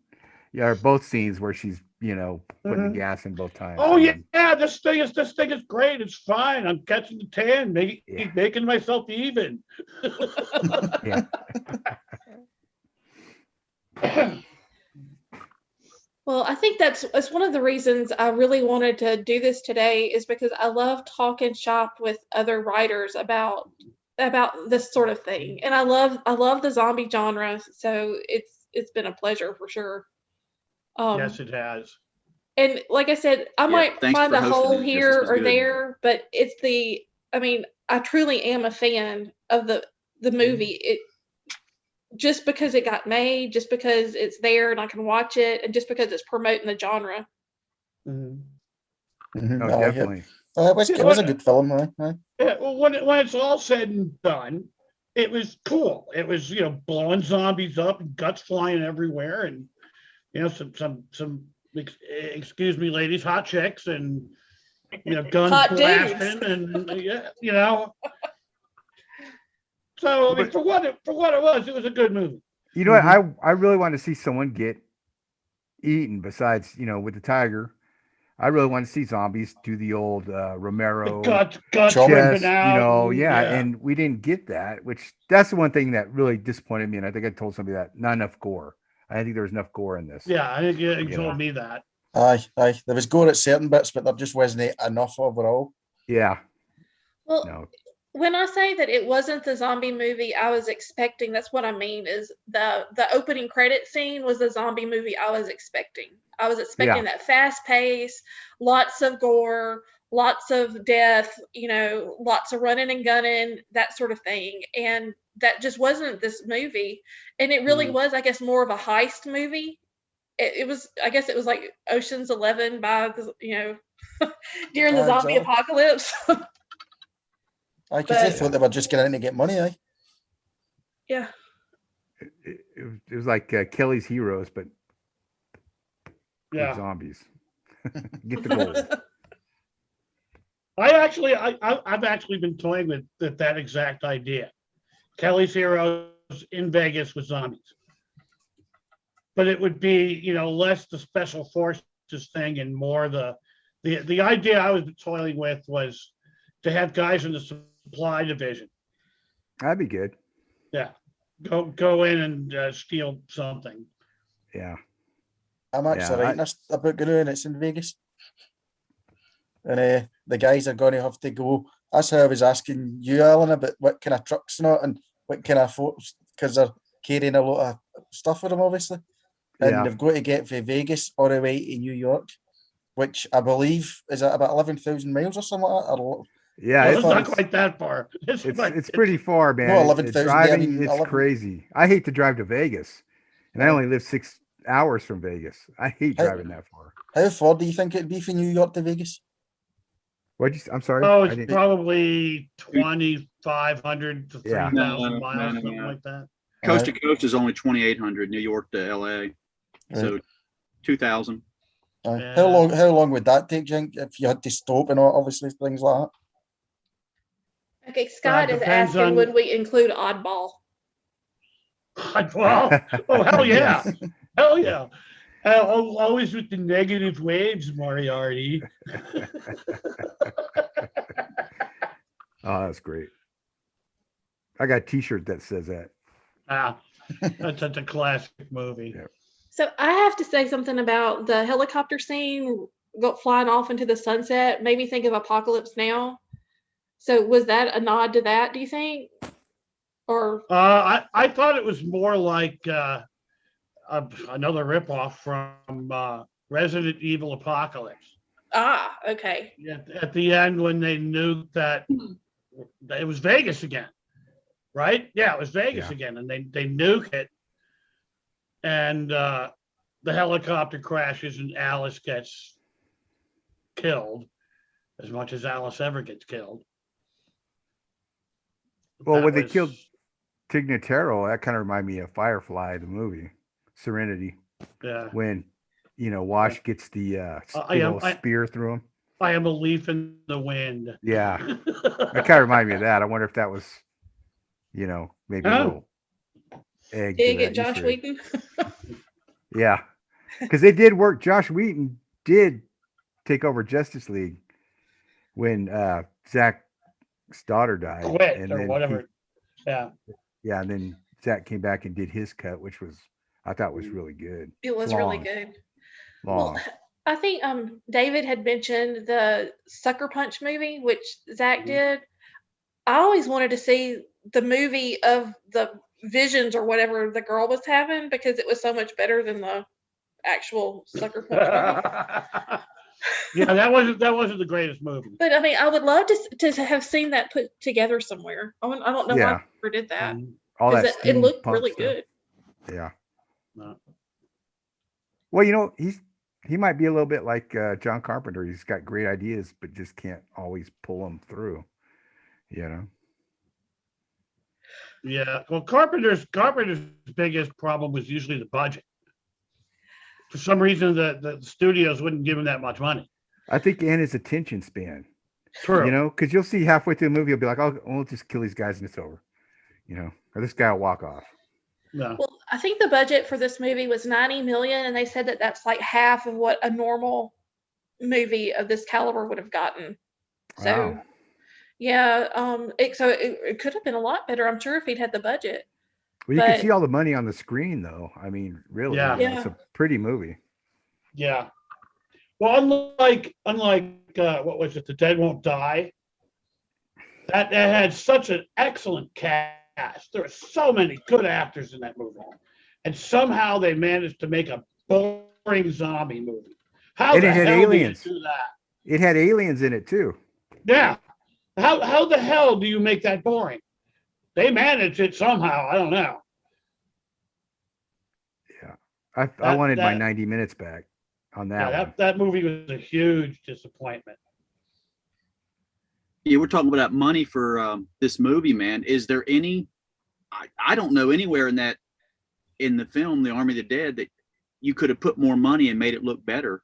C: Yeah, both scenes where she's putting the gas in both times.
E: Oh yeah, this thing is great. It's fine. I'm catching the tan, making myself even.
C: Yeah.
B: Well, I think that's one of the reasons I really wanted to do this today, is because I love talking shop with other writers about this sort of thing, and I love the zombie genre, so it's been a pleasure for sure.
E: Yes, it has.
B: And like I said, I might find a hole here or there, but I truly am a fan of the movie. just because it got made, just because it's there and I can watch it, and just because it's promoting the genre.
E: Mhm.
C: Oh,
F: Aye,
C: definitely.
F: it was a good film, aye.
E: Yeah, well, when it's all said and done, it was cool. It was, blowing zombies up and guts flying everywhere, and some excuse me, ladies, hot chicks, and guns
B: Hot
E: blasting, and So I mean, for what it was a good movie.
C: You know what? I really want to see someone get eaten. Besides, with the tiger, I really want to see zombies do the old Romero
E: Guts
C: chest,
E: ripping out.
C: and we didn't get that. Which that's the one thing that really disappointed me. And I think I told somebody that not enough gore. I didn't think there was enough gore in this.
E: Yeah, I think you told me that.
F: Aye. There was gore at certain bits, but there just wasn't enough overall.
C: Yeah.
B: Well,
C: No.
B: when I say that it wasn't the zombie movie I was expecting, that's what I mean. Is the opening credit scene was the zombie movie I was expecting. I was expecting that fast pace, lots of gore, lots of death, lots of running and gunning, that sort of thing. And that just wasn't this movie. And it really was, I guess, more of a heist movie. It was, I guess, it was like Ocean's 11 by during the zombie apocalypse.
F: I guess they thought they were just getting in to get money, aye.
B: Yeah.
C: It was like Kelly's Heroes, but
E: yeah,
C: with zombies. Get the gold.
E: I've actually been toying with that exact idea. Kelly's Heroes in Vegas with zombies. But it would be, less the special forces thing and more the idea I was toiling with was to have guys in the supply division.
C: That'd be good.
E: Yeah. Go in and steal something.
C: Yeah.
F: I'm actually writing about GAMBOA, and it's in Vegas. And the guys are going to have to go. That's how I was asking you, Alan, about what kind of trucks and what kind of folks, because they're carrying a lot of stuff with them, obviously. And they've got to get from Vegas all the way to New York, which I believe is about 11,000 miles or something like that.
C: Yeah,
E: it's not quite that far.
C: It's pretty far, man.
F: No, 11,000.
C: Driving, it's crazy. I hate to drive to Vegas, and I only live 6 hours from Vegas. I hate driving that far.
F: How far do you think it'd be from New York to Vegas?
C: I'm sorry.
E: Oh, it's probably 2,500 to 3,000 miles, something like that.
G: Coast to coast is only 2,800. New York to LA, so 2,000.
F: How long would that take, Jink, if you had to stop and obviously things like that?
B: Okay, Scott is asking, would we include Oddball?
E: Oddball? Oh, hell yeah. Hell yeah. Always with the negative waves, Moriarty.
C: Oh, that's great. I got a t-shirt that says that.
E: That's such a classic movie.
C: Yeah.
B: So I have to say something about the helicopter scene flying off into the sunset. Made me think of Apocalypse Now. So was that a nod to that, do you think? Or
E: I thought it was more like another ripoff from Resident Evil Apocalypse.
B: Okay.
E: At the end, when they knew that it was Vegas again, right? Yeah, it was Vegas again, and they nuke it, and the helicopter crashes, and Alice gets killed, as much as Alice ever gets killed.
C: Well, when they killed Tignataro, that kind of reminded me of Firefly, the movie, Serenity.
E: Yeah.
C: When, Wash gets the spear through him.
E: I am a leaf in the wind.
C: Yeah. That kind of reminded me of that. I wonder if that was, maybe a little egg.
B: Did get Josh Whedon?
C: Yeah. Because they did work. Josh Whedon did take over Justice League when Zack's daughter died.
E: Quit
C: and
E: or
C: then
E: whatever.
C: Yeah, and then Zack came back and did his cut, which I thought was really good.
B: It was really good.
C: Long.
B: Well, I think David had mentioned the Sucker Punch movie, which Zack did. I always wanted to see the movie of the visions or whatever the girl was having, because it was so much better than the actual Sucker Punch movie.
E: Yeah, that wasn't the greatest movie.
B: But I mean, I would love to have seen that put together somewhere. I don't know why I never did that.
C: all
B: 'Cause
C: that
B: it looked
C: steampunk
B: really
C: stuff.
B: good.
C: Yeah.
E: No.
C: Well, you know, he might be a little bit like John Carpenter. He's got great ideas, but just can't always pull them through. You know.
E: Yeah. Well, Carpenter's biggest problem was usually the budget. For some reason, the studios wouldn't give him that much money.
C: I think and his attention span.
E: True.
C: You know, because you'll see halfway through the movie, you'll be like, "Oh, we'll just kill these guys and it's over." You know, or this guy will walk off.
E: No.
B: Well, I think the budget for this movie was 90 million, and they said that that's like half of what a normal movie of this caliber would have gotten. So,
C: Wow.
B: yeah, it could have been a lot better, I'm sure, if he'd had the budget.
C: Well, you can
B: But-
C: see all the money on the screen, though. I mean, really,
E: Yeah.
C: you know, it's a pretty movie.
E: Yeah. Well, unlike what was it, The Dead Won't Die? That had such an excellent cast. There were so many good actors in that movie, and somehow they managed to make a boring zombie movie. How
C: And
E: the
C: it had
E: hell
C: aliens.
E: do you do that?
C: It had aliens in it too.
E: Yeah. How the hell do you make that boring? They managed it somehow. I don't know.
C: Yeah, I wanted my 90 minutes back on that
E: Yeah,
C: one.
E: that movie was a huge disappointment.
G: Yeah, we're talking about money for this movie, man. Is there any? I don't know anywhere in the film, The Army of the Dead, that you could have put more money and made it look better.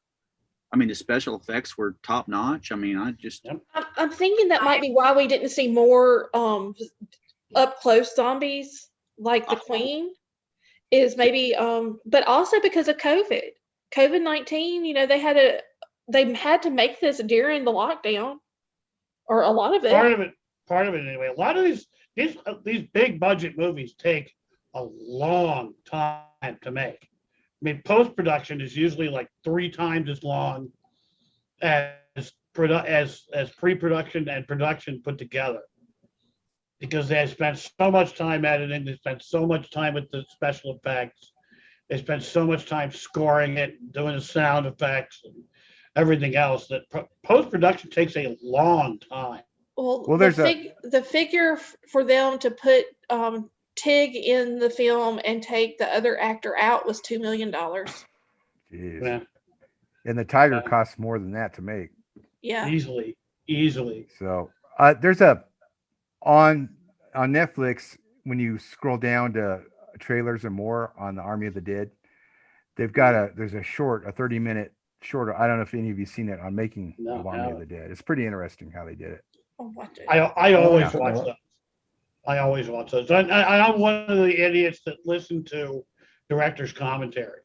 G: I mean, the special effects were top notch. I mean,
B: I'm thinking that might be why we didn't see more up close zombies like the Queen. Is maybe but also because of COVID-19. You know, they had to make this during the lockdown, or a lot of it.
E: Part of it anyway. A lot of these big budget movies take a long time to make. I mean, post-production is usually like 3 times as long as pre-production and production put together, because they spent so much time editing, they spent so much time with the special effects, they spent so much time scoring it, doing the sound effects and everything else, that post-production takes a long time.
B: Well,
C: there's
B: the figure for them to put Tig in the film and take the other actor out was $2 million.
C: Jeez.
E: Yeah.
C: And the tiger costs more than that to make.
B: Yeah.
E: Easily.
C: So there's on Netflix, when you scroll down to trailers and more on the Army of the Dead, they've got there's a 30-minute short. I don't know if any of you seen it on making of Army of the Dead. It's pretty interesting how they did it.
B: I'll watch it.
E: I always watch those. I always watch those. I'm one of the idiots that listen to directors' commentaries.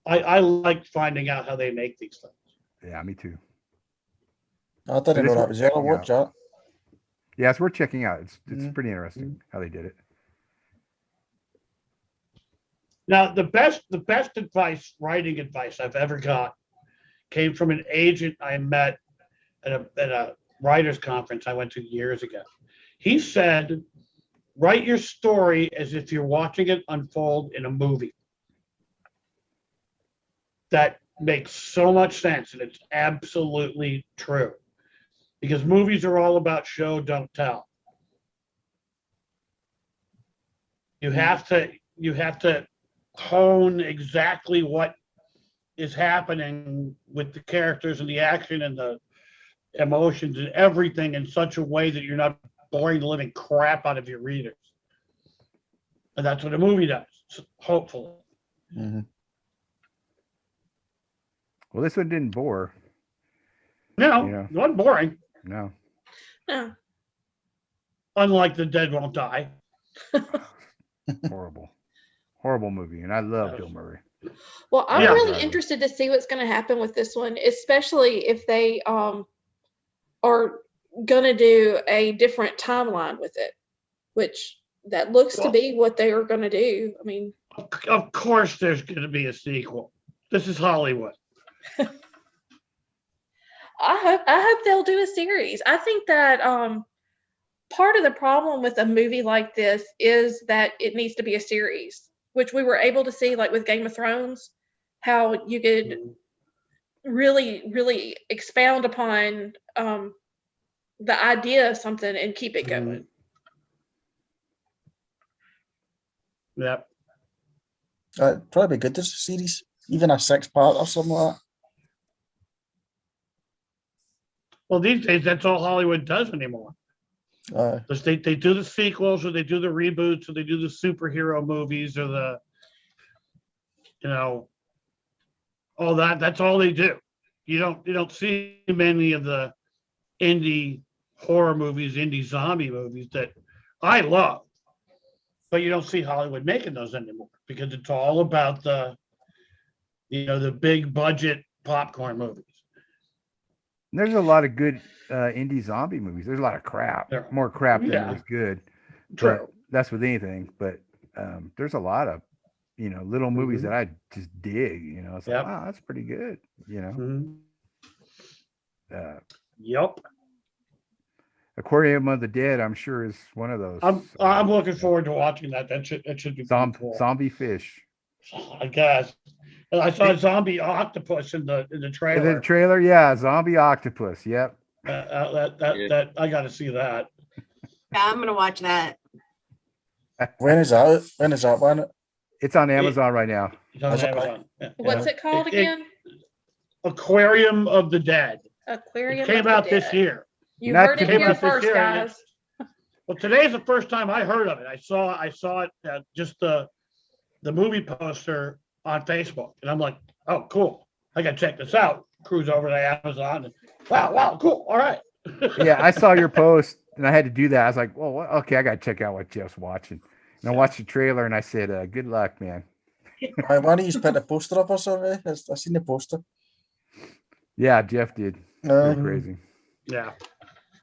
E: I like finding out how they make these things.
C: Yeah, me too.
F: I didn't know that was there. I'll watch that.
C: Yeah, it's worth checking out. It's pretty interesting how they did it.
E: Now, the best advice, writing advice I've ever got, came from an agent I met at a writers' conference I went to years ago. He said, write your story as if you're watching it unfold in a movie. That makes so much sense, and it's absolutely true. Because movies are all about show, don't tell. You have to hone exactly what is happening with the characters and the action and the emotions and everything in such a way that you're not boring the living crap out of your readers. And that's what a movie does, hopefully.
F: Mm-hmm.
C: Well, this one didn't bore.
E: No, it wasn't boring.
C: No.
B: No.
E: Unlike The Dead Won't Die.
C: Horrible movie, and I love Bill Murray.
B: Well, I'm really interested to see what's going to happen with this one, especially if they are going to do a different timeline with it, which that looks to be what they are going to do. I mean,
E: of course there's going to be a sequel. This is Hollywood.
B: I hope they'll do a series. I think that part of the problem with a movie like this is that it needs to be a series, which we were able to see, like with Game of Thrones, how you could really, really expound upon the idea of something and keep it going.
E: Yep.
F: Probably good as a series, even a 6-part or something like that.
E: Well, these days, that's all Hollywood does anymore. Because they do the sequels, or they do the reboots, or they do the superhero movies, or the, all that. That's all they do. You don't see many of the indie horror movies, indie zombie movies that I love, but you don't see Hollywood making those anymore because it's all about the big budget popcorn movies.
C: There's a lot of good indie zombie movies. There's a lot of crap, more crap than there's good.
E: True.
C: But that's with anything. But there's a lot of, little movies that I just dig. It's like, wow, that's pretty good.
E: Yep.
C: Aquarium of the Dead, I'm sure, is one of those.
E: I'm looking forward to watching that. That should be cool.
C: Zombie fish.
E: I guess. I saw a zombie octopus in the trailer.
C: In the trailer, yeah, zombie octopus. Yep.
E: That I got to see that.
D: Yeah, I'm gonna watch that.
F: When is that one?
C: It's on Amazon right now.
E: It's on Amazon.
B: What's it called again?
E: Aquarium of the Dead.
B: Aquarium.
E: It came out this year.
B: You heard it here first, guys.
E: Well, today's the first time I heard of it. I saw it just the movie poster on Facebook, and I'm like, oh, cool. I got to check this out. Cruise over to Amazon, and wow, cool. All right.
C: Yeah, I saw your post, and I had to do that. I was like, well, okay, I got to check out what Jeff's watching. And I watched the trailer, and I said, good luck, man.
F: Why don't you put the poster up or something? I seen the poster.
C: Yeah, Jeff did. Crazy.
E: Yeah.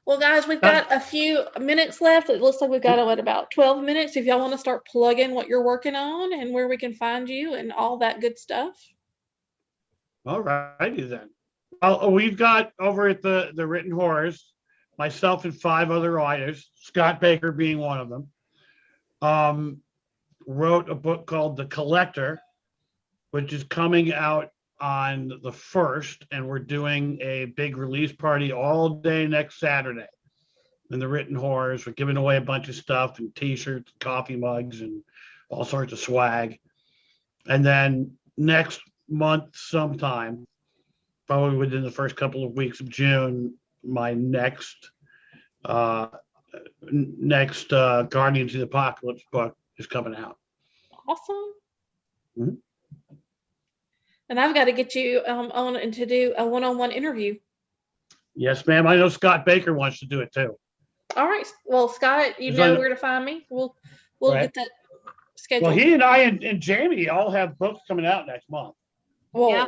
B: Well, guys, we've got a few minutes left. It looks like we've got about 12 minutes. If y'all want to start plugging what you're working on and where we can find you and all that good stuff.
E: All righty then. We've got over at the Written Horrors, myself and 5 other writers, Scott Baker being one of them, wrote a book called The Collector, which is coming out on the 1st, and we're doing a big release party all day next Saturday in the Written Horrors. We're giving away a bunch of stuff and t-shirts, coffee mugs, and all sorts of swag. And then next month sometime, probably within the first couple of weeks of June, my next Guardians of the Apocalypse book is coming out.
B: Awesome.
E: Mm-hmm.
B: And I've got to get you on and to do a one-on-one interview.
E: Yes, ma'am. I know Scott Baker wants to do it too.
B: All right. Well, Scott, you know where to find me. We'll get that scheduled.
E: Well, he and I and Jamie all have books coming out next month.
B: Well, yeah.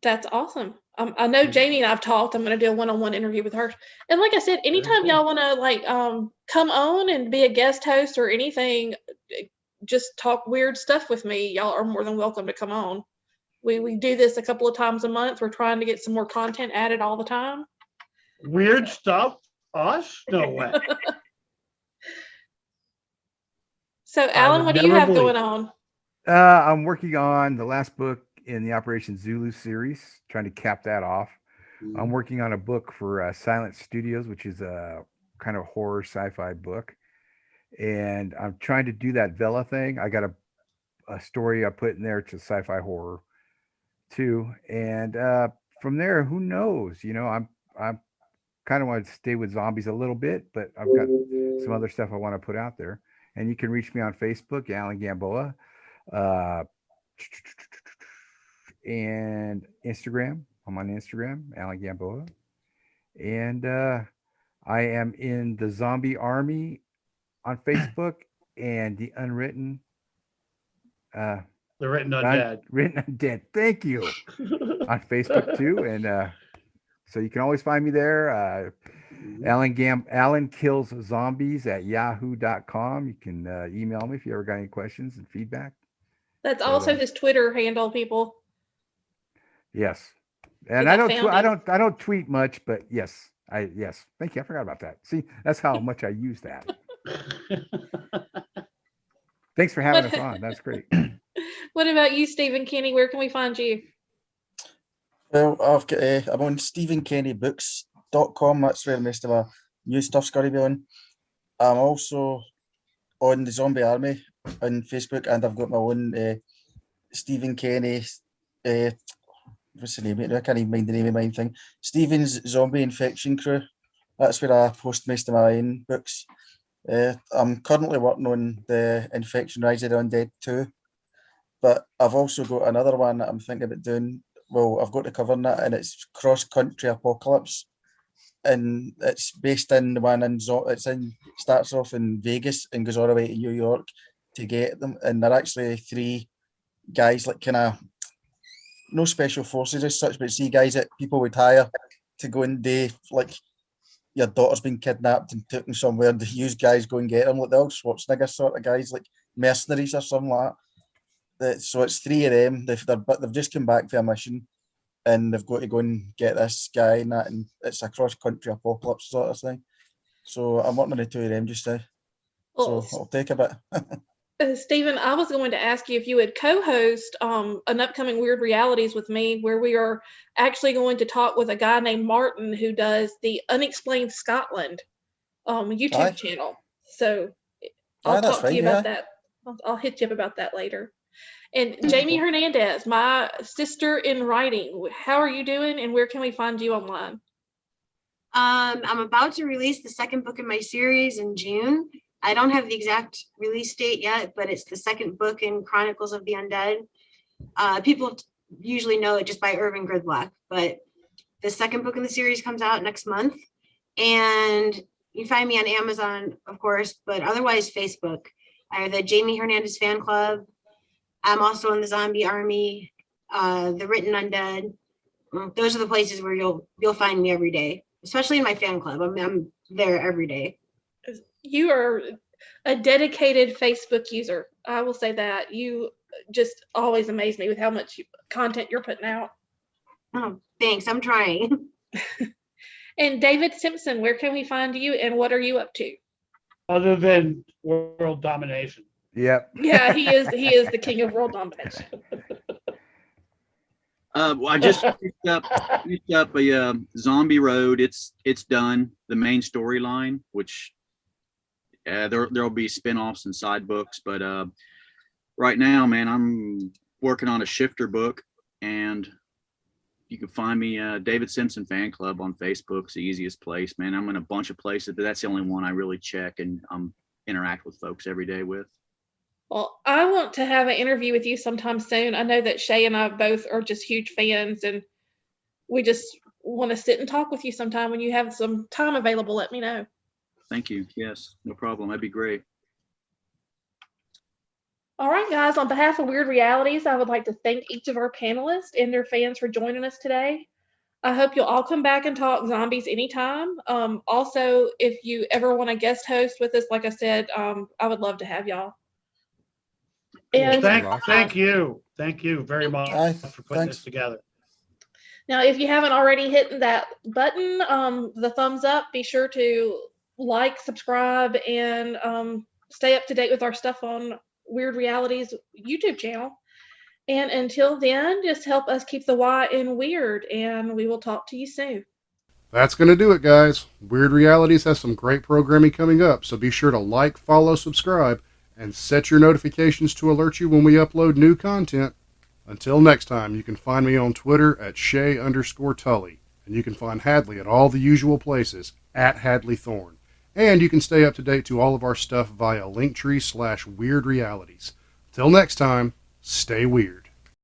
B: That's awesome. I know Jamie and I've talked. I'm going to do a one-on-one interview with her. And like I said, anytime y'all want to come on and be a guest host or anything, just talk weird stuff with me, y'all are more than welcome to come on. We do this a couple of times a month. We're trying to get some more content added all the time.
E: Weird stuff? Us? No way.
B: So, Alan, what do you have going on?
C: I'm working on the last book in the Operation Zulu series, trying to cap that off. I'm working on a book for Silent Studios, which is a kind of horror sci-fi book. And I'm trying to do that Vela thing. I got a story I put in there to sci-fi horror too. And from there, who knows? I'm kind of want to stay with zombies a little bit, but I've got some other stuff I want to put out there. And you can reach me on Facebook, Alan Gamboa, and Instagram. I'm on Instagram, Alan Gamboa. And I am in the Zombie Army on Facebook, and the Unwritten.
E: The Written Undead.
C: Written Undead. Thank you. On Facebook too. And so you can always find me there. Alan Kills Zombies at yahoo.com. You can email me if you ever got any questions and feedback.
B: That's also his Twitter handle, people.
C: Yes. And I don't tweet much, but yes. Yes. Thank you. I forgot about that. See, that's how much I use that. Thanks for having us on. That's great.
B: What about you, Stephen Kinney? Where can we find you?
F: Well, I've got I'm on StephenKennyBooks.com. That's where most of my new stuff's going to be on. I'm also on the Zombie Army on Facebook, and I've got my own Stephen Kinney. What's the name? I can't even mind the name of mine thing. Stephen's Zombie Infection Crew. That's where I post most of my own books. I'm currently working on the Infection Rise of the Undead 2, but I've also got another one that I'm thinking about doing. Well, I've got to cover that, and it's Cross Country Apocalypse, and it's based in the one in starts off in Vegas and goes all the way to New York to get them, and they're actually 3 guys, like kind of no special forces as such, but see guys that people would hire to go and do, like, your daughter's been kidnapped and taken somewhere, and use guys go and get them, like the old Schwarzenegger sort of guys, like mercenaries or something like that. So it's 3 of them. They've just come back for a mission, and they've got to go and get this guy and that, and it's a cross-country apocalypse sort of thing. So I'm working on the 2 of them just now.
B: Well,
F: So it'll take a bit.
B: Stephen, I was going to ask you if you would co-host an upcoming Weird Realities with me, where we are actually going to talk with a guy named Martin who does the Unexplained Scotland YouTube channel. So I'll talk to you about that. I'll hit you up about that later. And JAIME Hernandez, my sister in writing, how are you doing, and where can we find you online?
D: I'm about to release the 2nd book in my series in June. I don't have the exact release date yet, but it's the 2nd book in Chronicles of the Undead. People usually know it just by Urban Gridlock, but the 2nd book in the series comes out next month. And you find me on Amazon, of course, but otherwise Facebook. I have the JAIME Hernandez fan club. I'm also in the Zombie Army, the Written Undead. Those are the places where you'll find me every day, especially in my fan club. I'm there every day.
B: You are a dedicated Facebook user. I will say that. You just always amaze me with how much content you're putting out.
D: Oh, thanks. I'm trying.
B: And David Simpson, where can we find you, and what are you up to?
E: Other than world domination.
C: Yep.
B: Yeah, he is the king of world domination.
G: Well, I just picked up a Zombie Road. It's done. The main storyline, which there'll be spin-offs and side books, but right now, man, I'm working on a shifter book, and you can find me David Simpson Fan Club on Facebook. It's the easiest place, man. I'm in a bunch of places, but that's the only one I really check and interact with folks every day with.
B: Well, I want to have an interview with you sometime soon. I know that Shay and I both are just huge fans, and we just want to sit and talk with you sometime. When you have some time available, let me know.
G: Thank you. Yes, no problem. That'd be great.
B: All right, guys, on behalf of Weird Realities, I would like to thank each of our panelists and their fans for joining us today. I hope you'll all come back and talk zombies anytime. Also, if you ever want to guest host with us, like I said, I would love to have y'all. And
E: Thank you very much for putting this together.
B: Now, if you haven't already hit that button, the thumbs up, be sure to like, subscribe, and stay up to date with our stuff on Weird Realities YouTube channel. And until then, just help us keep the Y in weird, and we will talk to you soon.
A: That's going to do it, guys. Weird Realities has some great programming coming up, so be sure to like, follow, subscribe, and set your notifications to alert you when we upload new content. Until next time, you can find me on Twitter at Shay_Tully, and you can find Hadley at all the usual places at Hadley Thorne. And you can stay up to date to all of our stuff via Linktree/Weird Realities. Till next time, stay weird.